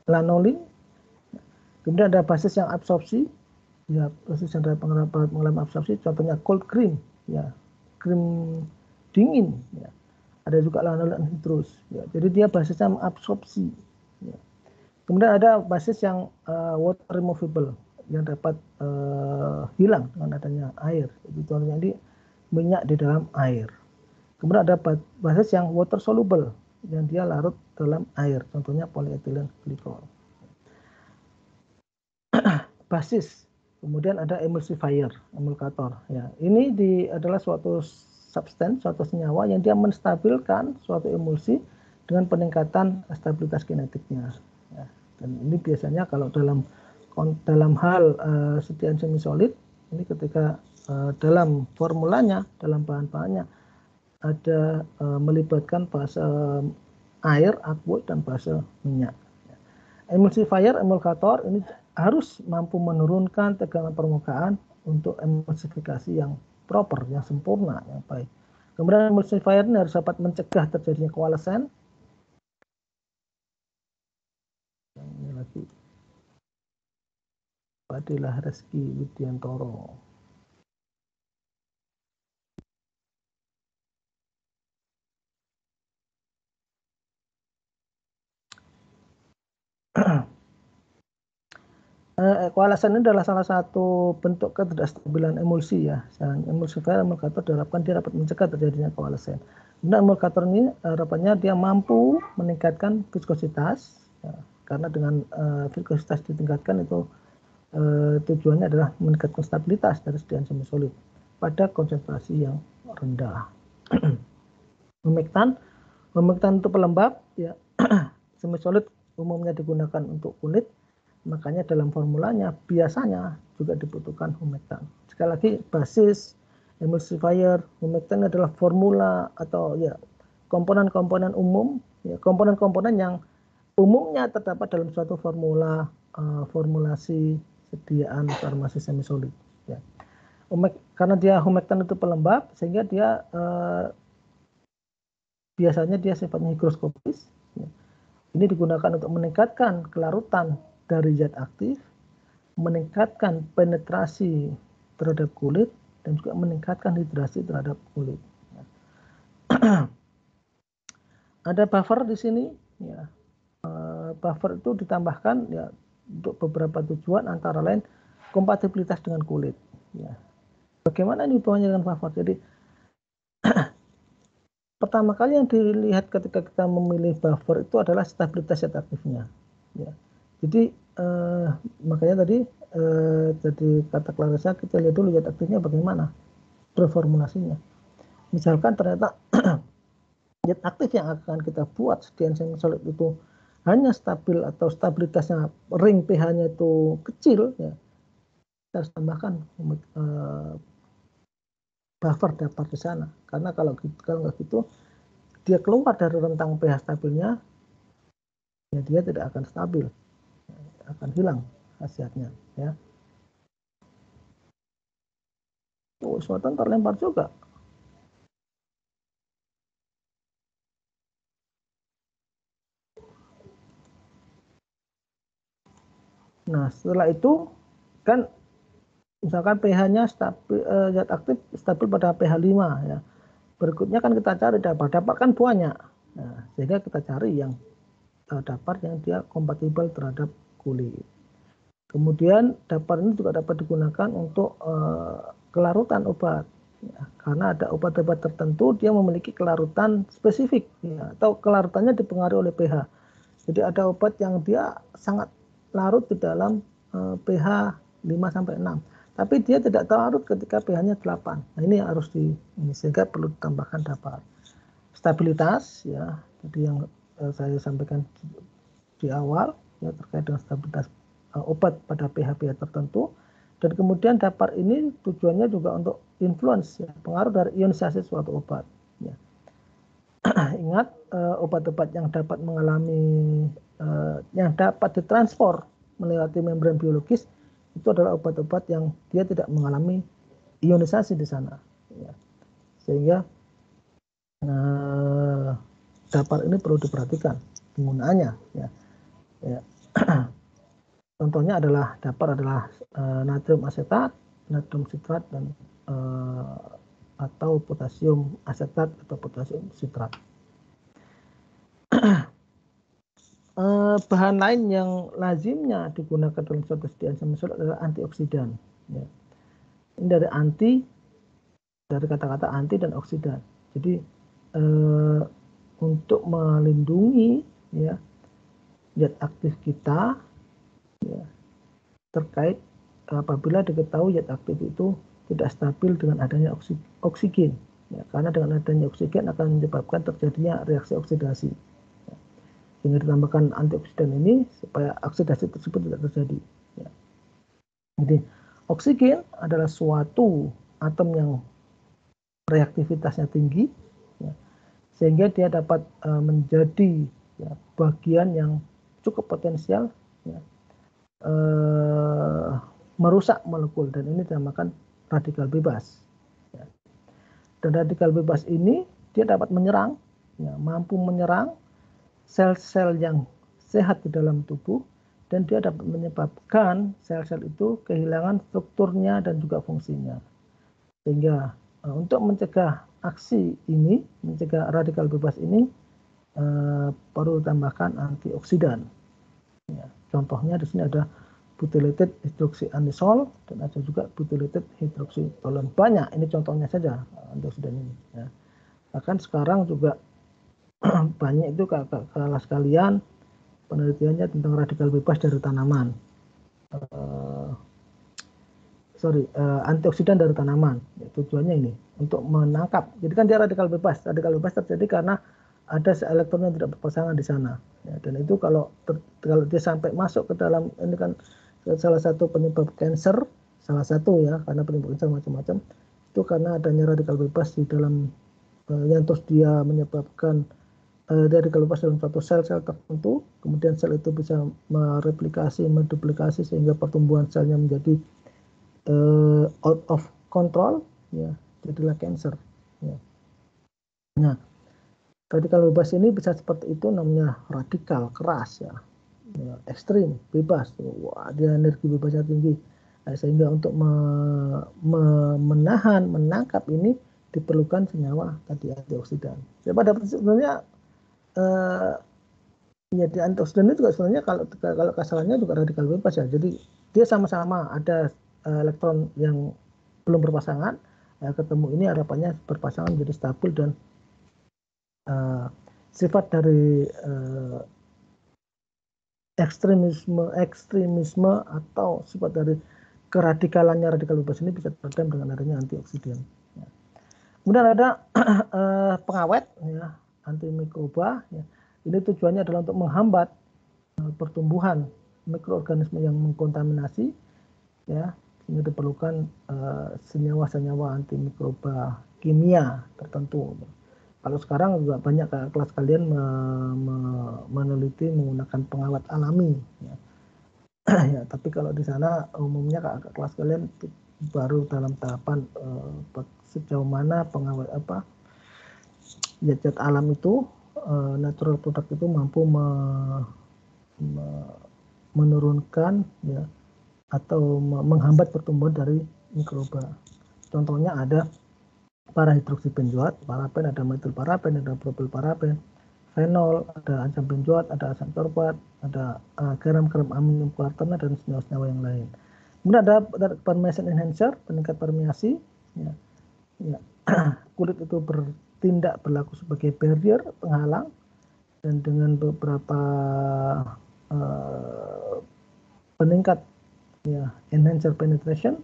lanolin. Kemudian ada basis yang absorpsi, ya, basis yang mengalami absorpsi, contohnya cold cream, ya, krim dingin, ya. Ada juga lanolin anhidrous, ya. Jadi dia basisnya mengabsorpsi. Ya. Kemudian ada basis yang water removable, yang dapat hilang dengan adanya air. Itu jadi minyak di dalam air. Kemudian ada basis yang water soluble, yang dia larut dalam air, contohnya polyethylene glycol. Basis, kemudian ada emulsifier, emulkator. Ya, ini adalah suatu substance, suatu senyawa yang dia menstabilkan suatu emulsi dengan peningkatan stabilitas kinetiknya. Ya, dan ini biasanya kalau dalam hal sediaan semi solid, ini ketika dalam formulanya, dalam bahan-bahannya ada melibatkan fase air, aqueous, dan fase minyak. Emulsifier, emulkator ini harus mampu menurunkan tegangan permukaan untuk emulsifikasi yang proper, yang sempurna, yang baik. Kemudian emulsifier ini harus dapat mencegah terjadinya koalesen. Ini lagi Padilah Reski Widiantoro. Koalesen ini adalah salah satu bentuk ketidakstabilan emulsi ya. Dan emulsifier, emulkator diharapkan dia dapat mencegah terjadinya koalesen. Kemudian emulkator ini harapannya dia mampu meningkatkan viskositas ya, karena dengan viskositas ditingkatkan itu tujuannya adalah meningkatkan stabilitas dari sediaan semi solid pada konsentrasi yang rendah. Humektan itu pelembab ya. Semi solid umumnya digunakan untuk kulit, makanya dalam formulanya biasanya juga dibutuhkan humektan. Sekali lagi, basis, emulsifier, humektan adalah formula atau ya komponen-komponen umum, ya, komponen-komponen yang umumnya terdapat dalam suatu formula formulasi sediaan farmasi semi solid. Ya. Karena dia humektan itu pelembab, sehingga dia biasanya dia sifatnya higroskopis. Ya. Ini digunakan untuk meningkatkan kelarutan dari zat aktif, meningkatkan penetrasi terhadap kulit, dan juga meningkatkan hidrasi terhadap kulit. Ada buffer di sini, ya. Buffer itu ditambahkan ya untuk beberapa tujuan, antara lain kompatibilitas dengan kulit. Ya. Bagaimana ini hubungannya dengan buffer? Jadi pertama kali yang dilihat ketika kita memilih buffer itu adalah stabilitas zat aktifnya. Ya. Jadi makanya tadi jadi kata Clarissa, kita lihat dulu zat aktifnya bagaimana reformulasinya. Misalkan ternyata zat aktif yang akan kita buat di enzim solid itu hanya stabil atau stabilitasnya ring pH-nya itu kecil, ya, kita harus tambahkan buffer dapar di sana. Karena kalau nggak gitu, dia keluar dari rentang pH stabilnya, ya dia tidak akan stabil, akan hilang khasiatnya. Ya. Suatan terlempar juga. Nah, setelah itu kan misalkan pH-nya stabil, zat aktif stabil pada pH 5, ya. Berikutnya kan kita cari dapar kan banyak. Nah, sehingga kita cari yang dapar yang dia kompatibel terhadap kulit. Kemudian dapar ini juga dapat digunakan untuk kelarutan obat. Ya, karena ada obat-obat tertentu dia memiliki kelarutan spesifik, ya, atau kelarutannya dipengaruhi oleh pH. Jadi ada obat yang dia sangat larut di dalam pH 5-6, tapi dia tidak larut ketika pH-nya 8. Nah, ini harus sehingga perlu ditambahkan dapar. Stabilitas, ya, jadi yang saya sampaikan di awal, ya, terkait dengan stabilitas obat pada pH-pH tertentu. Dan kemudian dapar ini tujuannya juga untuk influence, ya, pengaruh dari ionisasi suatu obat. Ya. Ingat, obat-obat yang dapat mengalami yang dapat ditransport melewati membran biologis itu adalah obat-obat yang dia tidak mengalami ionisasi di sana. Ya. Sehingga dapar ini perlu diperhatikan penggunaannya. Ya. Ya. Contohnya adalah dapar adalah natrium asetat, natrium sitrat, dan atau potasium asetat atau potasium sitrat. Bahan lain yang lazimnya digunakan dalam suatu enzim solid adalah antioksidan. Ya. Ini dari kata-kata anti dan oksidan. Jadi untuk melindungi, ya, zat aktif kita, ya, terkait apabila diketahui zat aktif itu tidak stabil dengan adanya oksigen, ya, karena dengan adanya oksigen akan menyebabkan terjadinya reaksi oksidasi, ya. Sehingga ditambahkan antioksidan ini supaya oksidasi tersebut tidak terjadi, ya. Jadi oksigen adalah suatu atom yang reaktivitasnya tinggi, ya, sehingga dia dapat menjadi, ya, bagian yang cukup potensial, ya, merusak molekul, dan ini dinamakan radikal bebas. Ya. Dan radikal bebas ini dia dapat menyerang, ya, mampu menyerang sel-sel yang sehat di dalam tubuh, dan dia dapat menyebabkan sel-sel itu kehilangan strukturnya dan juga fungsinya. Sehingga untuk mencegah aksi ini, mencegah radikal bebas ini, perlu ditambahkan antioksidan. Ya, contohnya di sini ada butylated hidroksianisol dan ada juga butylated hidroksitolon. Banyak, ini contohnya saja antioksidan ini. Ya. Bahkan sekarang juga banyak itu kelas sekalian penelitiannya tentang radikal bebas dari tanaman. Antioksidan dari tanaman. Ya, tujuannya ini untuk menangkap. Jadi kan dia radikal bebas. Radikal bebas terjadi karena ada elektron yang tidak berpasangan di sana. Ya, dan itu kalau dia sampai masuk ke dalam, ini kan salah satu penyebab kanker, salah satu, ya, karena penyebab kanker macam-macam, itu karena adanya radikal bebas di dalam yang terus dia menyebabkan radikal bebas dalam suatu sel-sel tertentu, kemudian sel itu bisa mereplikasi, menduplikasi sehingga pertumbuhan selnya menjadi out of control, ya, jadilah kanker. Ya. Nah, radikal bebas ini bisa seperti itu, namanya radikal keras, ya, ya, ekstrim, bebas. Wah, dia energi bebasnya tinggi. Sehingga untuk menangkap ini diperlukan senyawa tadi antioksidan. Jadi pada sebenarnya ya di antioksidan itu juga sebenarnya kalau kasarannya juga radikal bebas ya. Jadi dia sama-sama ada elektron yang belum berpasangan, ketemu ini harapannya berpasangan menjadi stabil dan sifat dari ekstremisme atau sifat dari keradikalannya radikal bebas ini bisa teredam dengan adanya antioksidan. Ya. Kemudian ada pengawet, ya, antimikroba. Ya. Ini tujuannya adalah untuk menghambat pertumbuhan mikroorganisme yang mengkontaminasi, ya. Ini diperlukan senyawa-senyawa antimikroba kimia tertentu. Kalau sekarang juga banyak kelas kalian meneliti menggunakan pengawet alami. Ya. Ya, tapi kalau di sana umumnya kakak kelas kalian baru dalam tahapan sejauh mana pengawet zat-zat alam itu natural product itu mampu menurunkan ya atau menghambat pertumbuhan dari mikroba. Contohnya ada parahidroksibenzoat, paraben, ada metilparaben, ada propilparaben, fenol, ada asam benzoat, ada asam sorbat, ada garam-garam amonium kuartana dan senyawa-senyawa yang lain. Kemudian ada permeation enhancer, peningkat permeasi. Ya, ya. Kulit itu berlaku sebagai barrier, penghalang, dan dengan beberapa peningkat ya enhancer penetration,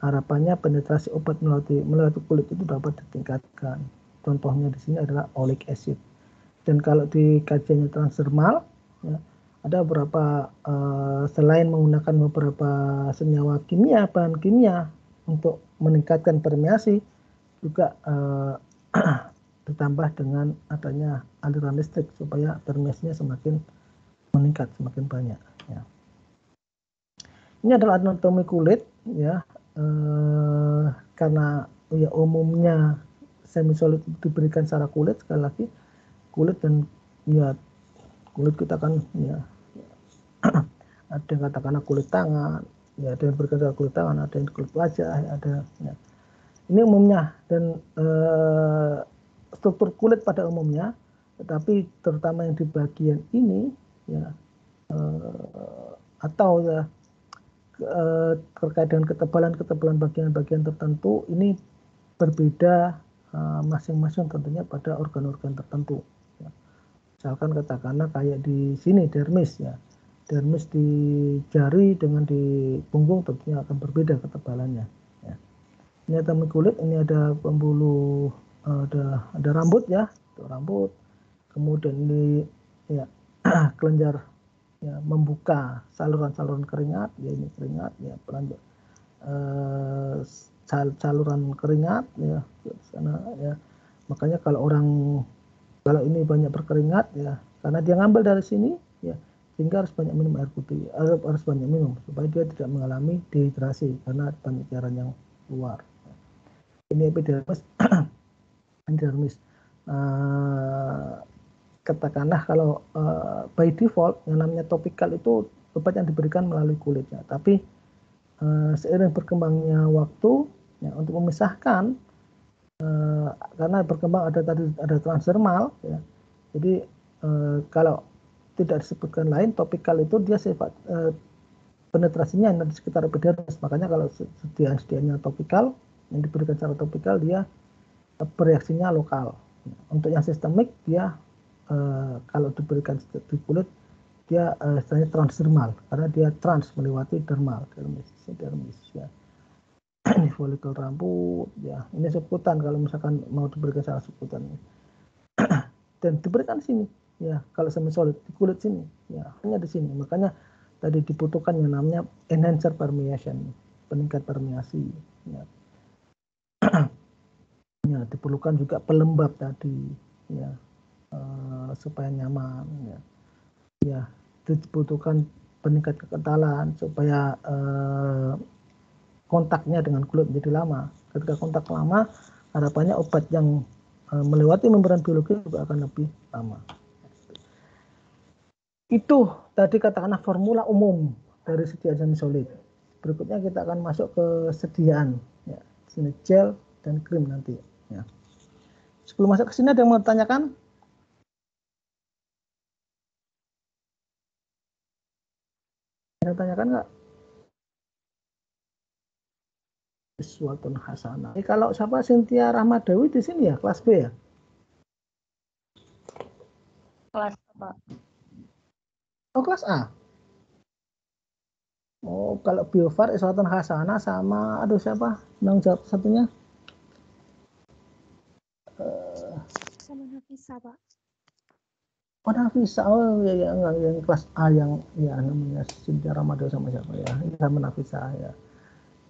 harapannya penetrasi obat melalui kulit itu dapat ditingkatkan. Contohnya di sini adalah oleic acid. Dan kalau di kajiannya transdermal, ya, ada beberapa selain menggunakan beberapa senyawa kimia, bahan kimia untuk meningkatkan permeasi, juga ditambah dengan adanya aliran listrik supaya permeasinya semakin meningkat, semakin banyak. Ya. Ini adalah anatomi kulit, ya, karena ya umumnya semisolid diberikan secara kulit, sekali lagi kulit dan ya kulit kita kan ya ada yang katakanlah kulit tangan, ya ada yang berkata kulit tangan, ada yang kulit wajah, ada ya. Ini umumnya dan struktur kulit pada umumnya, tetapi terutama yang di bagian ini ya atau ya terkait dengan ketebalan bagian-bagian tertentu ini berbeda masing-masing tentunya pada organ-organ tertentu. Ya. Misalkan katakanlah kayak di sini dermis ya. Dermis di jari dengan di punggung tentunya akan berbeda ketebalannya. Ya. Ini anatomi kulit, ini ada pembuluh, ada rambut ya, itu rambut. Kemudian ini ya kelenjar ya membuka saluran-saluran keringat, ya ini keringat ya saluran keringat ya sana ya. Makanya kalau ini banyak berkeringat ya karena dia ngambil dari sini ya, sehingga harus banyak minum air putih, harus banyak minum supaya dia tidak mengalami dehidrasi karena banyak cairan yang keluar. Ini epidermis. Epidermis. Katakanlah kalau by default yang namanya topikal itu obat yang diberikan melalui kulitnya, tapi seiring berkembangnya waktu ya, untuk memisahkan karena berkembang ada transdermal ya, jadi kalau tidak disebutkan lain, topikal itu dia sifat penetrasinya di sekitar epidermis, makanya kalau sedianya topikal yang diberikan secara topikal dia bereaksinya lokal. Untuk yang sistemik dia kalau diberikan di kulit dia istilahnya transdermal karena dia melewati dermis ya. Ini folikel rambut ya, ini sebutan kalau misalkan mau diberikan secara sebutan dan diberikan di sini ya, kalau semi-solid di kulit sini ya, hanya di sini. Makanya tadi dibutuhkan yang namanya enhancer permeation, peningkat permeasi ya. Ya, diperlukan juga pelembab tadi ya, supaya nyaman ya. Ya, dibutuhkan peningkat kekentalan supaya kontaknya dengan kulit menjadi lama. Ketika kontak lama, harapannya obat yang melewati membran biologi juga akan lebih lama. Itu tadi katakanlah formula umum dari segi semi solid. berikutnya kita akan masuk ke sediaan, ya, sini gel dan krim nanti. Ya. Sebelum masuk ke sini ada yang mau tanyakan? Ada yang tanyakan nggak? Iswatun hasanah. Kalau siapa Cynthia Rahmadewi di sini ya, kelas B ya? Kelas apa? Oh, kelas A. Oh, kalau Biofar Iswatun hasanah sama, aduh siapa? Nang jawab satunya? Sama Nafisa, Pak. Oh, Nafisa. Oh, ya, enggak, yang kelas A yang ya namanya Cynthia Rahmadewi sama siapa ya? Ini sama Nafisa ya.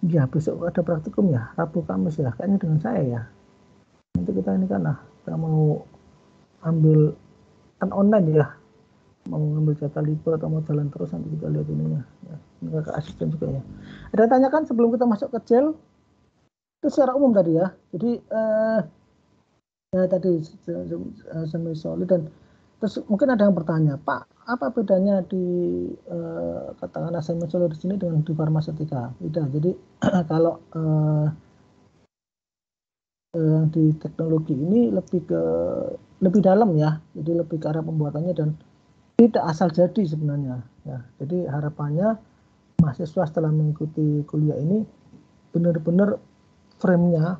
Ya, besok ada praktikum ya, Rabu Kamis ya, kayaknya dengan saya ya. Nanti kita ini kan kita mau ambil kan online ya, mau ngambil jatah libur atau mau jalan terus nanti kita lihat ininya. Ya, ini ke asisten juga ya. Ada tanyakan sebelum kita masuk ke gel? Itu secara umum tadi ya. Jadi ya tadi semi solid dan terus mungkin ada yang bertanya, Pak, apa bedanya di katakanlah semi solid di sini dengan di farmasetika? Tidak. Jadi kalau di teknologi ini lebih dalam ya, jadi lebih ke arah pembuatannya dan tidak asal jadi sebenarnya ya. Jadi harapannya mahasiswa setelah mengikuti kuliah ini benar-benar frame-nya,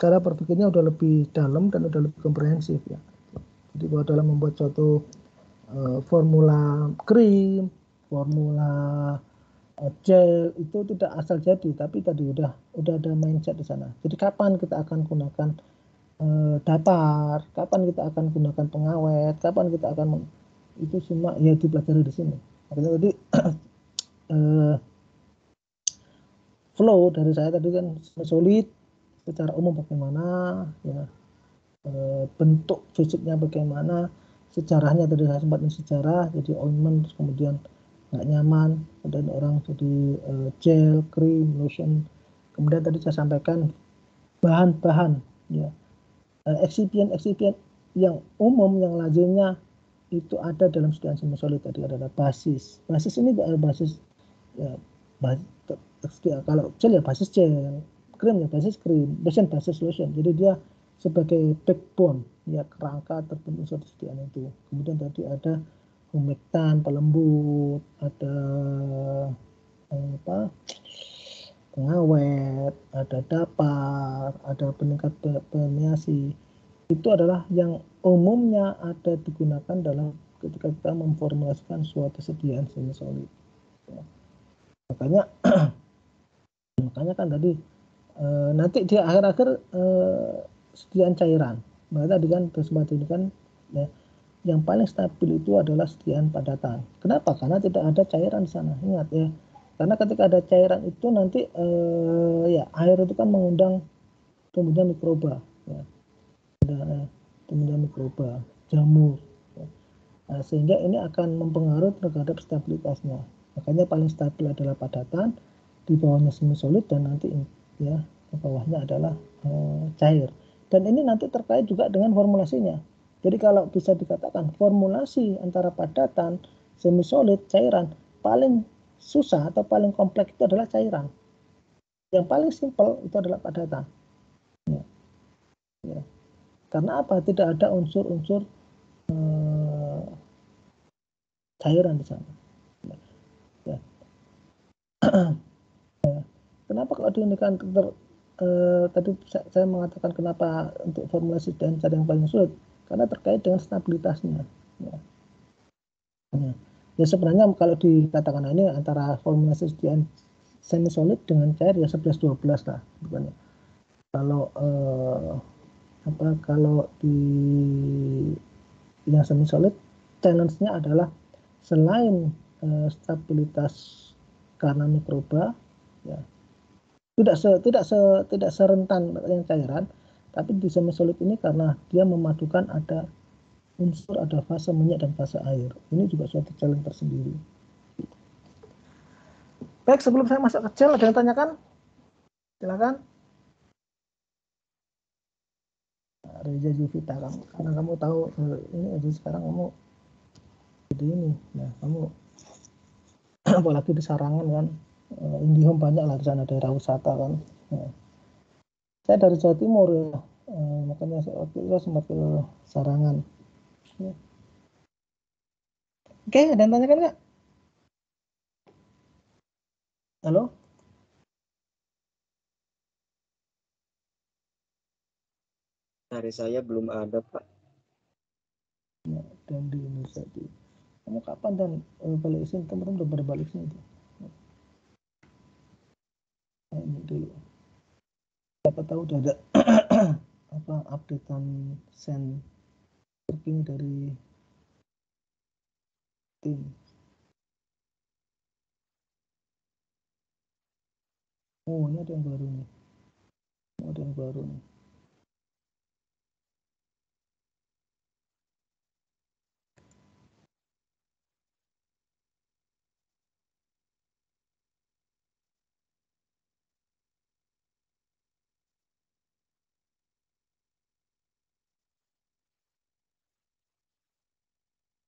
cara berpikirnya udah lebih dalam dan udah lebih komprehensif ya. Jadi bahwa dalam membuat suatu formula krim, formula gel itu tidak asal jadi, tapi tadi udah ada mindset di sana. Jadi kapan kita akan gunakan dapar, kapan kita akan gunakan pengawet, kapan kita akan itu semua ya dipelajari di sini. Makanya tadi flow dari saya tadi kan solid secara umum bagaimana ya, bentuk fisiknya bagaimana, sejarahnya tadi saya sempat sejarah, jadi ointment terus kemudian nggak nyaman, kemudian orang jadi gel, krim, lotion, kemudian tadi saya sampaikan bahan-bahan ya, eksipien yang umum yang lazimnya itu ada dalam sediaan semi solid tadi adalah basis ini basis ya, kalau gel ya basis gel, krim ya basis krim, lotion basis lotion, jadi dia sebagai backbone ya, kerangka terbentuk suatu sediaan itu. Kemudian tadi ada humektan pelembut, ada pengawet, ada dapar, ada peningkat permeasi. Itu adalah yang umumnya ada digunakan dalam ketika kita memformulasikan suatu sediaan semi solid. Ya. Makanya kan tadi nanti di akhir-akhir sediaan cairan. Maka tadi kan bersama ini kan ya, yang paling stabil itu adalah sediaan padatan. Kenapa? Karena tidak ada cairan di sana. Ingat ya. Karena ketika ada cairan itu nanti ya air itu kan mengundang tumbuhnya mikroba ya. Ada tumbuhnya mikroba, jamur. Ya. Nah, sehingga ini akan mempengaruhi terhadap stabilitasnya. Makanya paling stabil adalah padatan, di bawahnya semi solid dan nanti ya di bawahnya adalah cair. Dan ini nanti terkait juga dengan formulasinya. Jadi kalau bisa dikatakan formulasi antara padatan, semi solid, cairan paling susah atau paling kompleks itu adalah cairan. Yang paling simpel itu adalah padatan. Ya. Ya. Karena apa? Tidak ada unsur-unsur cairan di sana. Ya. Kenapa kalau diunikan tadi saya mengatakan kenapa untuk formulasi dan cara yang paling sulit? Karena terkait dengan stabilitasnya. Ya. Ya sebenarnya kalau dikatakan ini antara formulasi sediaan semi solid dengan cair ya 11-12 lah bukannya. Kalau kalau di yang semi solid challenge-nya adalah selain stabilitas karena mikroba ya, tidak serentan yang cairan, tapi di semi solid ini karena dia memadukan ada unsur, ada fase minyak dan fase air. Ini juga suatu challenge tersendiri. Baik, sebelum saya masuk ke gel, ada yang tanyakan? Silakan. Reza Juvita, karena kamu tahu ini aja sekarang kamu jadi ini, nah kamu apalagi di Sarangan kan, IndiHome banyak lah di sana, daerah wisata kan. Nah, saya dari Jawa Timur ya, makanya waktu itu sempat ke Sarangan. Ya. Oke, ada yang tanyakan nggak? Halo? Dari saya belum ada, Pak. Ya, dan di Indonesia itu. Kamu kapan dan balik sini? Teman-teman udah pada balik sini tuh. Nah, ini dulu. Siapa tahu udah ada apa updatean send terkini dari tim. Oh, ini ada yang baru nih. Oh, ada yang baru nih.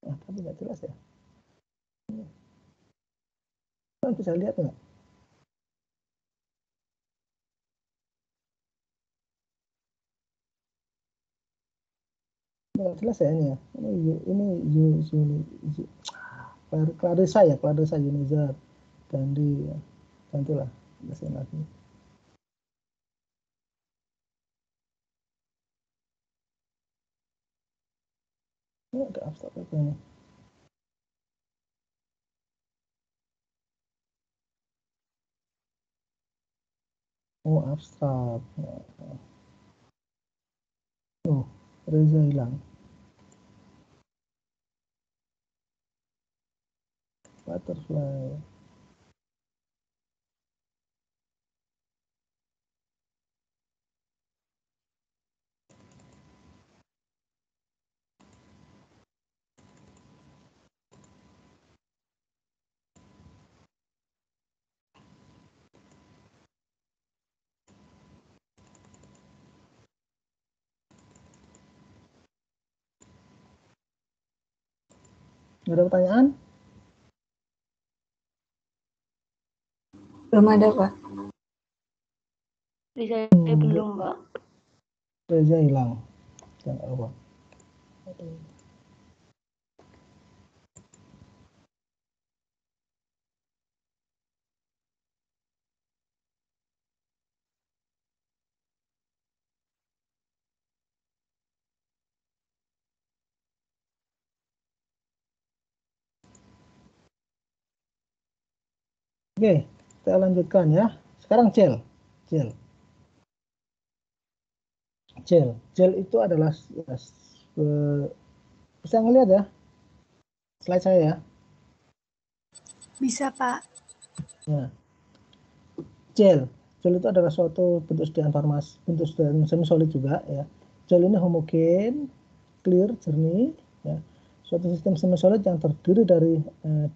Ah, tapi nggak jelas ya. Kalian bisa lihat nggak? Nggak jelas ya ini ya. Ini Clarissa ya, Clarissa Yunizar. Gandhi ya. Gantilah mesin lagi. Ini ada abstrak apa ini? Oh, abstrak. Oh, Reza hilang. Butterfly. Nggak ada pertanyaan? Belum ada, Pak. Bisa belum, Mbak. Reza hilang. Dan apa? Oke, kita lanjutkan ya. Sekarang gel. Gel. Gel itu adalah bisa ngelihat ya slide saya ya. Bisa, Pak. Nah, gel itu adalah suatu bentuk sediaan farmasi, bentuk sediaan semi solid juga ya. Gel ini homogen, clear, jernih ya. Suatu sistem semi solid yang terdiri dari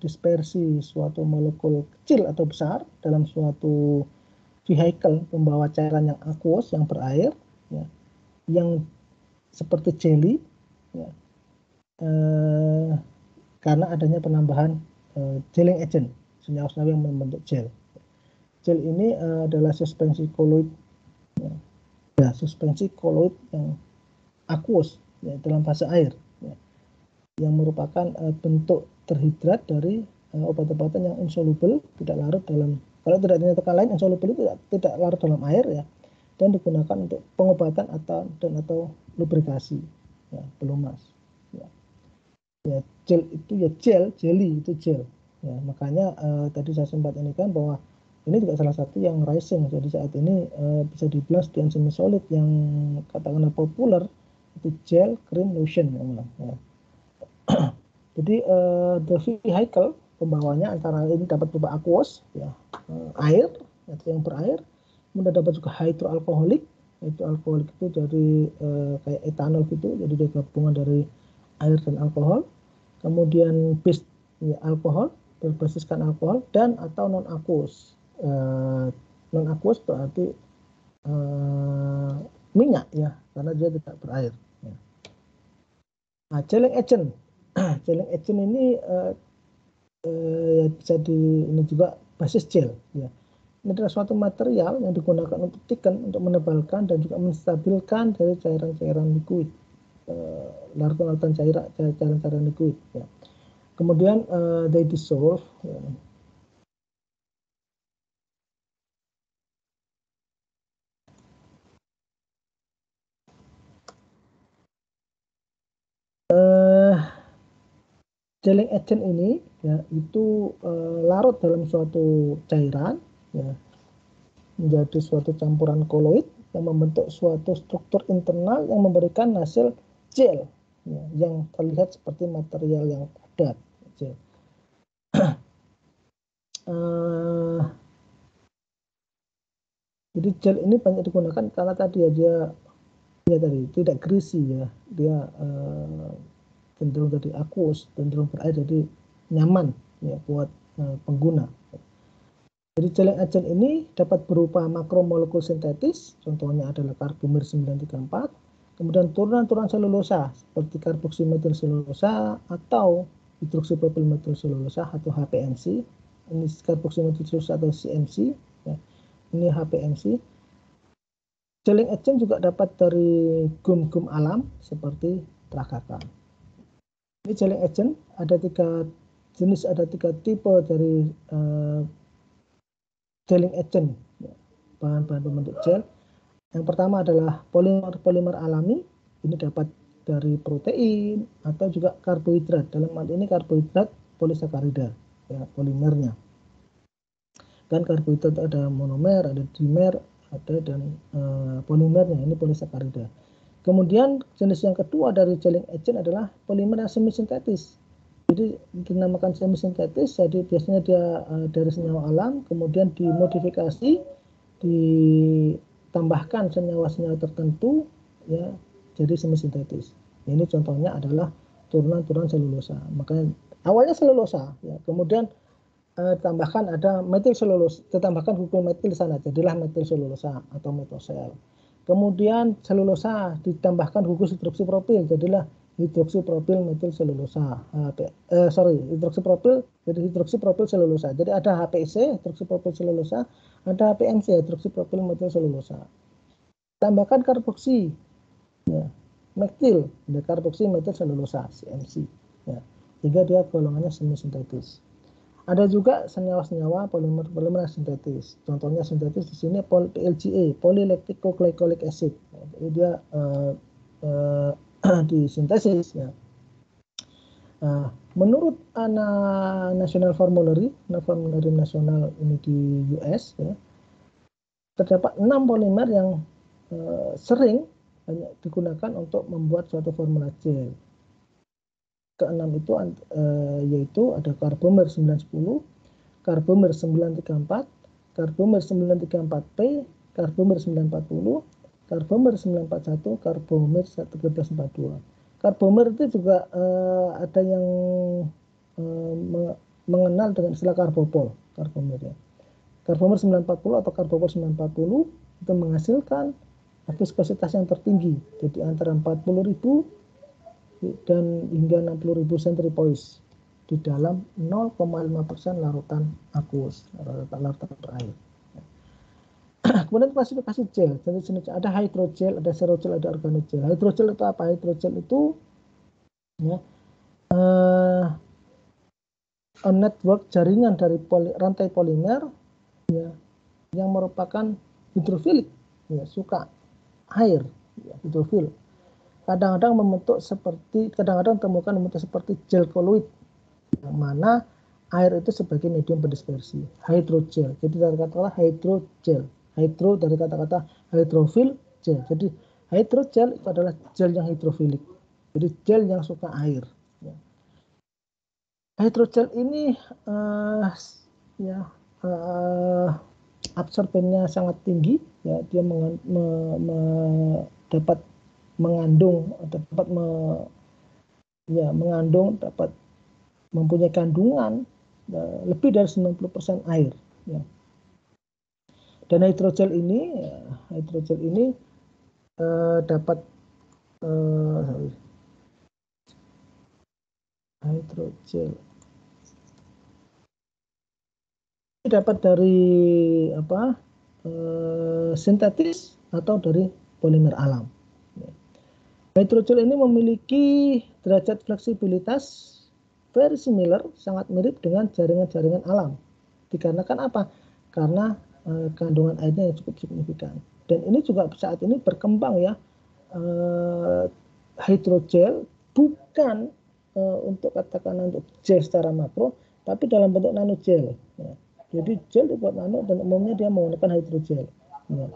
dispersi suatu molekul kecil atau besar dalam suatu vehicle pembawa cairan yang aqueous, yang berair ya, yang seperti jelly ya, karena adanya penambahan gelling agent, senyawa-senyawa yang membentuk gel. Gel ini adalah suspensi koloid ya, suspensi koloid yang aqueous ya, dalam fase air ya, yang merupakan bentuk terhidrat dari obat-obatan yang insoluble, tidak larut dalam, kalau tidak dinyatakan lain insoluble itu tidak larut dalam air ya, dan digunakan untuk pengobatan atau lubrikasi ya, pelumas ya. Ya, gel itu ya jelly itu gel ya, makanya tadi saya sempat ini kan bahwa ini juga salah satu yang rising. Jadi saat ini bisa dibilang sediaan semi solid yang katakanlah populer itu gel, cream, lotion ya. Jadi the vehicle pembawanya antara ini dapat berupa aqueous ya, air atau yang berair, kemudian dapat juga hydroalkoholik. Itu alkoholik itu dari kayak etanol gitu, jadi dia gabungan dari air dan alkohol. Kemudian base ya, alkohol, berbasiskan alkohol, dan atau non aqueous. Non aqueous berarti minyak ya, karena dia tidak berair ya. Nah, gelling agent gelling agent ini bisa di ini juga basis gel. Ya. Ini adalah suatu material yang digunakan untuk thicken, untuk menebalkan dan juga menstabilkan dari cairan-cairan liquid, larutan-larutan cairan-cairan liquid. Ya. Kemudian they dissolve. Ya. Gelling agent ini ya itu larut dalam suatu cairan ya, menjadi suatu campuran koloid yang membentuk suatu struktur internal yang memberikan hasil gel ya, yang terlihat seperti material yang padat gel. Jadi gel ini banyak digunakan karena tadi ya dia tadi tidak greasy ya, dia cenderung jadi aqueous, cenderung berair, jadi nyaman ya buat pengguna. Jadi gelling agent ini dapat berupa makromolekul sintetis, contohnya adalah karbomer 934, kemudian turunan-turunan selulosa seperti karboksimetil selulosa atau hidroksipropil metil selulosa atau HPMC. Ini karboksimetil selulosa atau CMC, ya. Ini HPMC. Gelling agent juga dapat dari gum-gum alam seperti tragakan. Ini gelling agent ada tiga jenis, ada tiga tipe dari gelling agent, bahan-bahan pembentuk gel. Yang pertama adalah polimer alami, ini dapat dari protein atau juga karbohidrat. Dalam hal ini karbohidrat polisakarida, ya, polimernya. Dan karbohidrat ada monomer, ada dimer, ada dan polimernya, ini polisakarida. Kemudian jenis yang kedua dari gelling agent adalah polimer yang semi sintetis. Jadi dinamakan semi sintetis, jadi biasanya dia dari senyawa alam, kemudian dimodifikasi, ditambahkan senyawa-senyawa tertentu, ya, jadi semi sintetis. Ini contohnya adalah turunan-turunan selulosa. Makanya awalnya selulosa, ya, kemudian tambahkan ada metil selulosa, ditambahkan gugur metil di sana, jadilah metil selulosa atau metosel. Kemudian selulosa ditambahkan gugus hidroksipropil, jadilah hidroksipropil metil selulosa. Hidroksipropil jadi hidroksipropil selulosa. Jadi ada HPC hidroksipropil selulosa, ada HPMC hidroksipropil metil selulosa. Tambahkan karboksi, ya, metil, karboksi metil selulosa CMC, ya, sehingga dia golongannya semi sintetis. Ada juga senyawa-senyawa polimer sintetis. Contohnya sintetis di sini PLGA, polylactic glycolic acid. Jadi dia disintesis. Ya. Menurut National Formulary nasional ini di US, ya, terdapat 6 polimer yang sering banyak digunakan untuk membuat suatu formula gel. Keenam itu yaitu ada karbomer 910, karbomer 934, karbomer 934P, karbomer 940, karbomer 941, karbomer 1342. Karbomer itu juga ada yang mengenal dengan istilah karbopol, karbomer ya. Karbomer 940 atau karbopol 940 itu menghasilkan viskositas yang tertinggi, jadi antara 40.000 dan hingga 60.000 centripoise di dalam 0,5% larutan aqueous, larutan berair. Kemudian klasifikasi gel, jenis ada hydrogel, ada serogel, ada organogel. Hydrogel itu apa? Hydrogel itu ya, a network jaringan dari rantai polimer ya, yang merupakan hidrofilik, ya, suka air, ya, hidrofil. Kadang-kadang temukan membentuk seperti gel koloid, yang mana air itu sebagai medium pendispersi, hydrogel. Jadi dari kata-kata hydrogel, hydro dari kata-kata hydrofil gel. Jadi hydrogel itu adalah gel yang hidrofilik, jadi gel yang suka air. Ya. Hydrogel ini absorbennya sangat tinggi, ya, dia dapat mengandung, dapat mempunyai kandungan lebih dari 90% air, ya. Dan hidrogel ini dapat hidrogel dapat dari apa? Sintetis atau dari polimer alam. Hydrogel ini memiliki derajat fleksibilitas very similar, sangat mirip dengan jaringan-jaringan alam. Dikarenakan apa? Karena kandungan airnya yang cukup signifikan. Dan ini juga saat ini berkembang ya, hydrogel bukan untuk katakan untuk gel secara makro, tapi dalam bentuk nanogel. Ya. Jadi gel dibuat nano dan umumnya dia menggunakan hydrogel. Ya.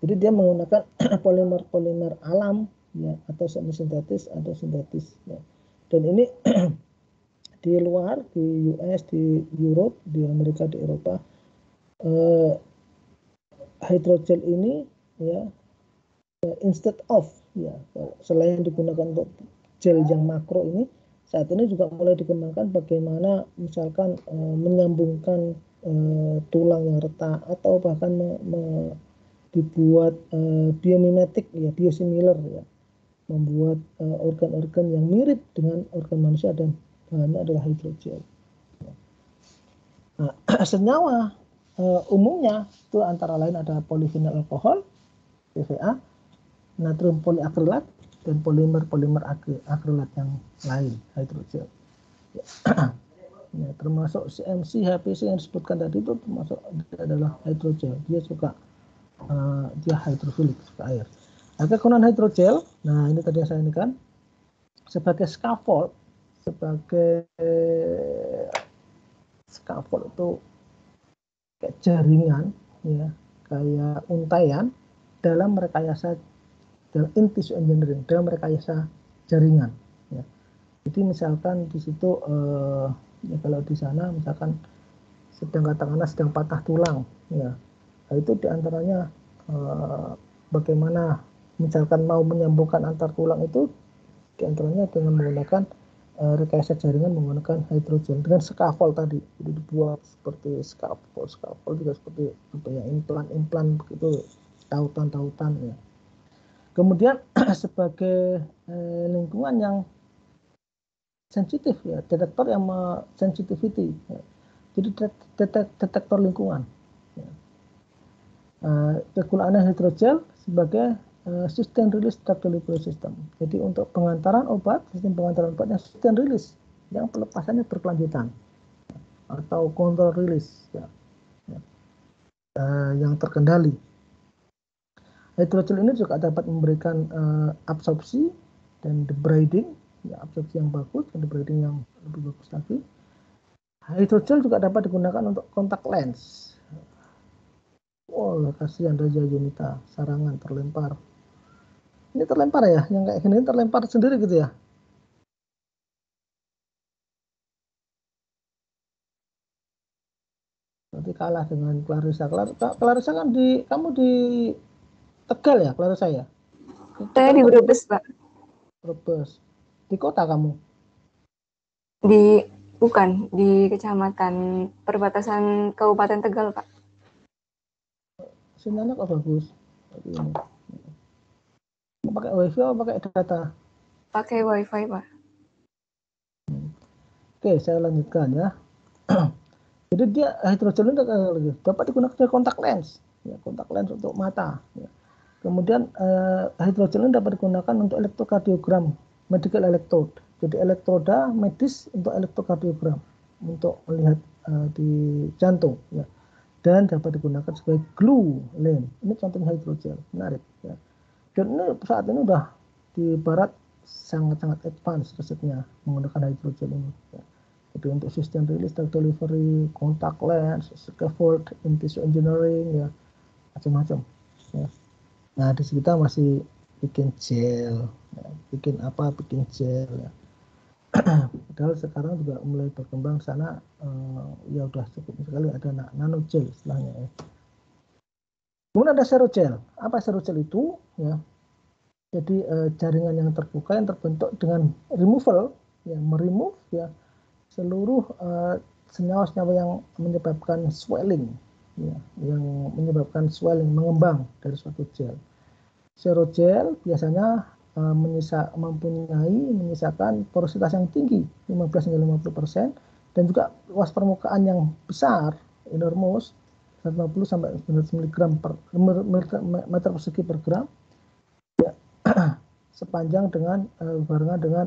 Jadi dia menggunakan polimer-polimer alam ya, atau semi sintetis atau sintetis. Ya. Dan ini di luar, di US, di Europe, di Amerika, di Eropa, hydrogel ini ya instead of ya selain digunakan untuk gel yang makro ini, saat ini juga mulai dikembangkan bagaimana misalkan menyambungkan tulang yang retak atau bahkan dibuat biomimetik ya, biosimilar ya, membuat organ-organ yang mirip dengan organ manusia dan bahannya adalah hydrogel. Nah, senyawa umumnya itu antara lain ada polyvinyl alkohol, PVA, natrium poliakrilat, dan polimer-polimer akrilat yang lain, hydrogel. Ya, termasuk CMC, HPC yang disebutkan tadi itu termasuk adalah hydrogel. Dia suka dia hidrofilik, suka air. Nah, kegunaan hydrogel, nah ini tadi yang saya ini kan sebagai scaffold itu kayak jaringan ya, kayak untaian dalam rekayasa dalam tissue engineering, dalam rekayasa jaringan ya. Jadi misalkan di situ ya kalau di sana misalkan katakanlah sedang patah tulang ya, nah, itu diantaranya bagaimana misalkan mau menyambungkan antar tulang itu diantaranya dengan menggunakan rekayasa jaringan menggunakan hydrogel dengan scaffold tadi. Jadi dibuat seperti scaffold juga seperti apa ya, implan begitu, tautan ya. Kemudian sebagai lingkungan yang sensitif ya, detektor yang sensitivity ya. Jadi detektor lingkungan ya. Kegunaannya hydrogel sebagai sustain release drug delivery system. Jadi untuk pengantaran obat, sistem pengantaran obat yang sustain release, yang pelepasannya berkelanjutan atau control release ya. Yang terkendali. Hydrogel ini juga dapat memberikan absorpsi dan debriding, ya, absorpsi yang bagus dan debriding yang lebih bagus lagi. Hydrogel juga dapat digunakan untuk kontak lens. Oh, kasihan Raja Yunita, sarangan terlempar. Ini terlempar ya, yang kayak gini terlempar sendiri gitu ya. Nanti kalah dengan Clarissa. Clarissa kan kamu di Tegal ya, Clarissa ya? Saya di Brebes, Pak. Brebes. Di kota kamu? Bukan, di kecamatan perbatasan Kabupaten Tegal, Pak. Sinyalnya kok bagus. Mau pakai wifi atau pakai data? Pakai wifi, Pak. Oke, saya lanjutkan ya. Jadi dia hydrogel ini dapat digunakan sebagai kontak lens, ya, kontak lens untuk mata. Ya. Kemudian hydrogel ini dapat digunakan untuk elektrokardiogram, medical electrode. Jadi elektroda medis untuk elektrokardiogram, untuk melihat di jantung. Ya. Dan dapat digunakan sebagai glue lens. Ini contohnya hydrogel, menarik. Ya. Dan ini saat ini udah di barat sangat-sangat advance risetnya menggunakan hydrogel ini. Ya. Jadi untuk sustain release drug delivery, contact lens, scaffold, tissue engineering, ya macam-macam. Ya. Nah di kita masih bikin gel, ya. Bikin gel. Ya. Padahal sekarang juga mulai berkembang sana, ya udah cukup sekali ada nanogel istilahnya. Ya. Kemudian ada serogel. Apa serogel itu? Ya. Jadi jaringan yang terbuka yang terbentuk dengan removal, ya, meremove ya seluruh senyawa-senyawa yang menyebabkan swelling, ya, yang menyebabkan swelling mengembang dari suatu gel. Serogel biasanya menyisakan porositas yang tinggi 15 hingga 50% dan juga luas permukaan yang besar innermost 150 sampai 900 mg per meter persegi per gram, ya, sepanjang dengan barengan dengan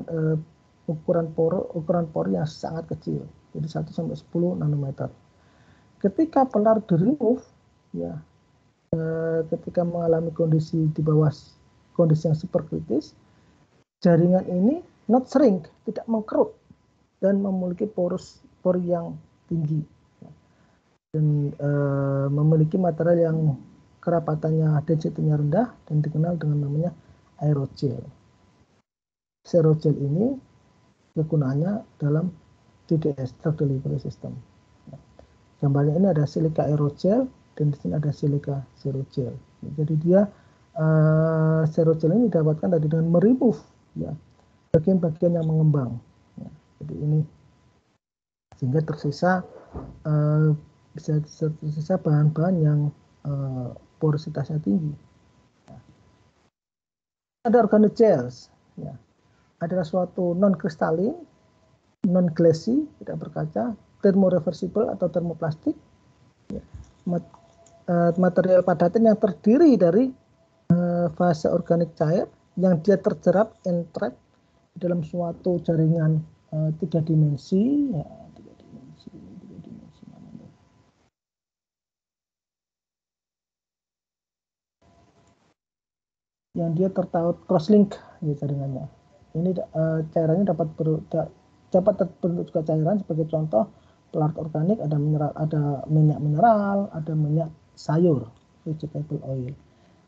ukuran pori yang sangat kecil, jadi 1 sampai 10 nanometer. Ketika pelar di remove, ya, ketika mengalami kondisi di bawah kondisi yang super kritis, jaringan ini not shrink, tidak mengkerut dan memiliki pori yang tinggi, dan memiliki material yang kerapatannya density-nya rendah dan dikenal dengan namanya aerogel. Aerogel ini kegunaannya dalam DDS, drug delivery system. Gambarnya ini ada silika aerogel dan di sini ada silika serogel. Jadi dia serogel ini didapatkan dari dengan meremove, ya, bagian-bagian yang mengembang. Ya, jadi ini sehingga tersisa bisa tersisa bahan-bahan yang porositasnya tinggi. Ya. Ada organogels, ya, adalah suatu non-kristalin, non-glassy, tidak berkaca, thermoreversible atau termoplastik, ya, material padatan yang terdiri dari fase organik cair yang dia terjerap entrap dalam suatu jaringan 3 dimensi, ya, 3 dimensi namanya. Yang dia tertaut crosslink, ya, jaringannya. Ini cairannya dapat terbentuk juga cairan, sebagai contoh pelarut organik ada mineral, ada minyak mineral, ada minyak sayur, vegetable oil.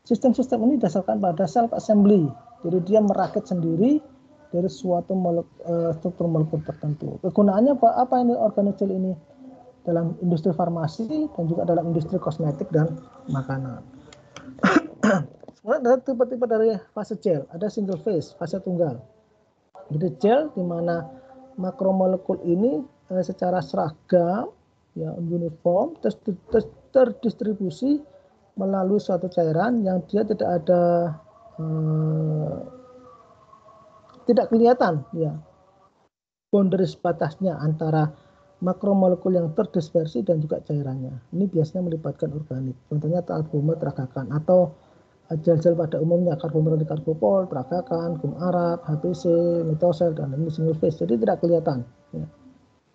Sistem-sistem ini didasarkan pada self assembly, jadi dia merakit sendiri dari suatu struktur molekul tertentu. Kegunaannya apa ini organogel ini? Dalam industri farmasi dan juga dalam industri kosmetik dan makanan. Kemudian ada tipe-tipe dari fase gel, ada single phase, fase tunggal. Jadi gel di mana makromolekul ini secara seragam, ya, uniform, terdistribusi melalui suatu cairan yang dia tidak ada tidak kelihatan, ya, boundaries batasnya antara makromolekul yang terdispersi dan juga cairannya. Ini biasanya melibatkan organik, contohnya albumet, tragakan, atau gel-gel pada umumnya karbonat karbopol, tragakan, gum arab, HPC, metosel, dan ini single phase, jadi tidak kelihatan, ya.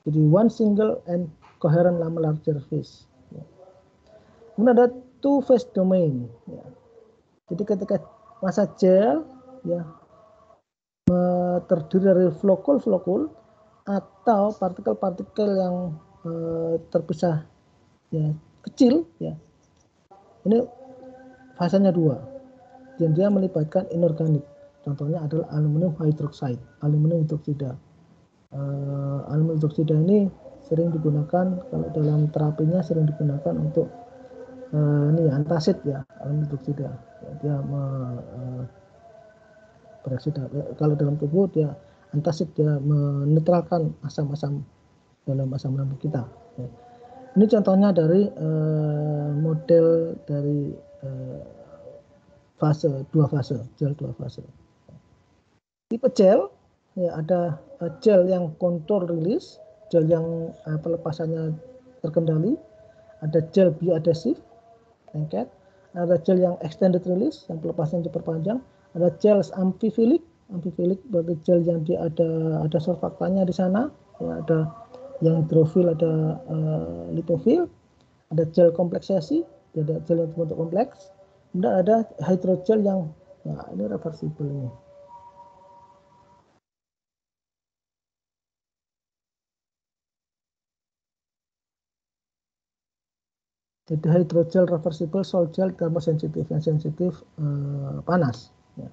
Jadi one single and coherent lamellar gel phase, ya. Kemudian ada two phase domain, ya. Jadi ketika masa gel, ya, terdiri dari flokul atau partikel-partikel yang terpisah, ya, kecil, ya, ini fasenya 2, dan dia melibatkan inorganik. Contohnya adalah aluminium hydroxide, aluminium hidroksida. Aluminium hidroksida ini sering digunakan kalau dalam terapinya sering digunakan untuk ini antasid, ya, aluminium hidroksida. Ya, dia bereaksi kalau dalam tubuh, dia antasid, dia menetralkan asam-asam dalam asam lambung kita. Ya. Ini contohnya dari model dari dua fase, gel 2 fase. Tipe gel, ya, ada gel yang control release, gel yang pelepasannya terkendali, ada gel bioadhesive, lengket, ada gel yang extended release, yang pelepasannya diperpanjang, ada gel amfifilik berarti gel yang dia ada surfaktanya di sana, ya, ada yang hidrofil, ada lipofil, ada gel kompleksasi, ada gel yang berbentuk kompleks, kemudian ada hydrogel yang, nah, ini reversible ini. Jadi hydrogel reversible, salt gel, thermosensitif, yang sensitif panas. Ya.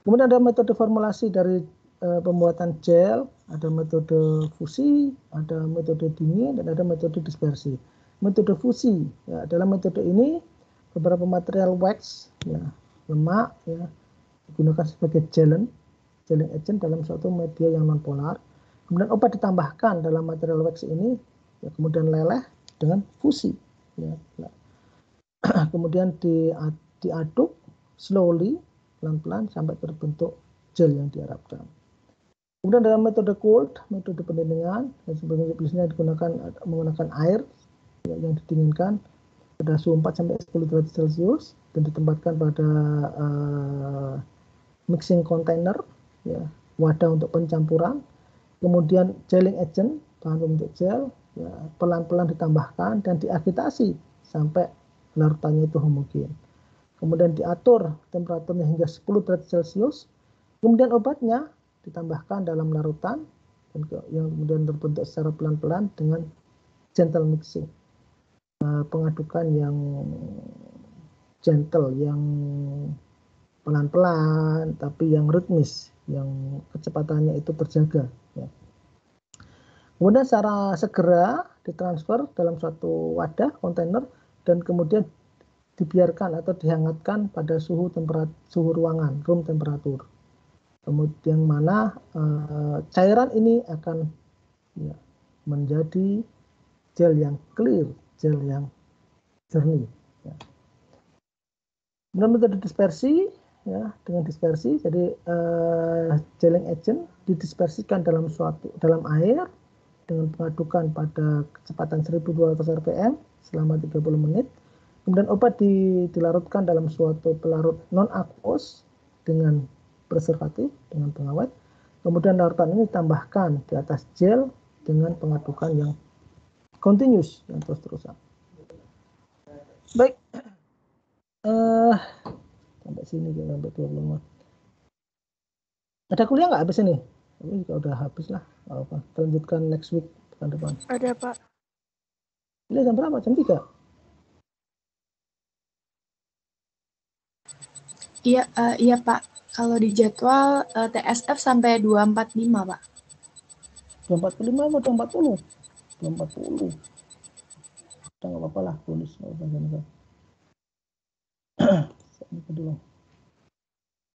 Kemudian ada metode formulasi dari pembuatan gel, ada metode fusi, ada metode dingin, dan ada metode dispersi. Metode fusi, ya, dalam metode ini beberapa material wax, ya, lemak, ya, digunakan sebagai gelling agent dalam suatu media yang nonpolar. Kemudian obat ditambahkan dalam material wax ini, ya, kemudian leleh dengan fusi. Ya, kemudian diaduk slowly, pelan-pelan sampai terbentuk gel yang diharapkan. Kemudian dalam metode cold, metode pendinginan, dan sebagainya digunakan menggunakan air, yang didinginkan pada suhu 4 sampai 10 derajat Celcius dan ditempatkan pada mixing container, ya, wadah untuk pencampuran. Kemudian gelling agent, bahan pembentuk gel, ya, pelan-pelan ditambahkan dan diagitasi sampai larutannya itu homogen. Kemudian diatur temperaturnya hingga 10 derajat Celcius. Kemudian obatnya ditambahkan dalam larutan dan yang kemudian terbentuk secara pelan-pelan dengan gentle mixing. Pengadukan yang gentle, yang pelan-pelan, tapi yang ritmis, yang kecepatannya itu terjaga. Ya. Kemudian secara segera ditransfer dalam suatu wadah kontainer dan kemudian dibiarkan atau dihangatkan pada suhu ruangan, room temperature. Kemudian mana cairan ini akan, ya, menjadi gel yang clear, gel yang jernih. Ya. Kemudian metode dispersi, ya, dengan dispersi, jadi gelling agent didispersikan dalam air dengan pengadukan pada kecepatan 1200 rpm selama 30 menit. Kemudian obat dilarutkan dalam suatu pelarut non-aqueous dengan preservatif, dengan pengawet. Kemudian larutan ini ditambahkan di atas gel dengan pengadukan yang continuous, yang terus-terusan. Baik, sampai sini kita sampai 20 menit. Ada kuliah nggak habis ini? Ini juga udah habis lah. Apa? Kita lanjutkan next week pekan depan. Ada, Pak. Kuliah jam berapa? Jam 3? Iya, iya Pak. Kalau di jadwal TSF sampai 245, Pak. 245 atau 240? 240. Udah nggak apa-apa lah, bonus. Nggak apa-apa. Dulu.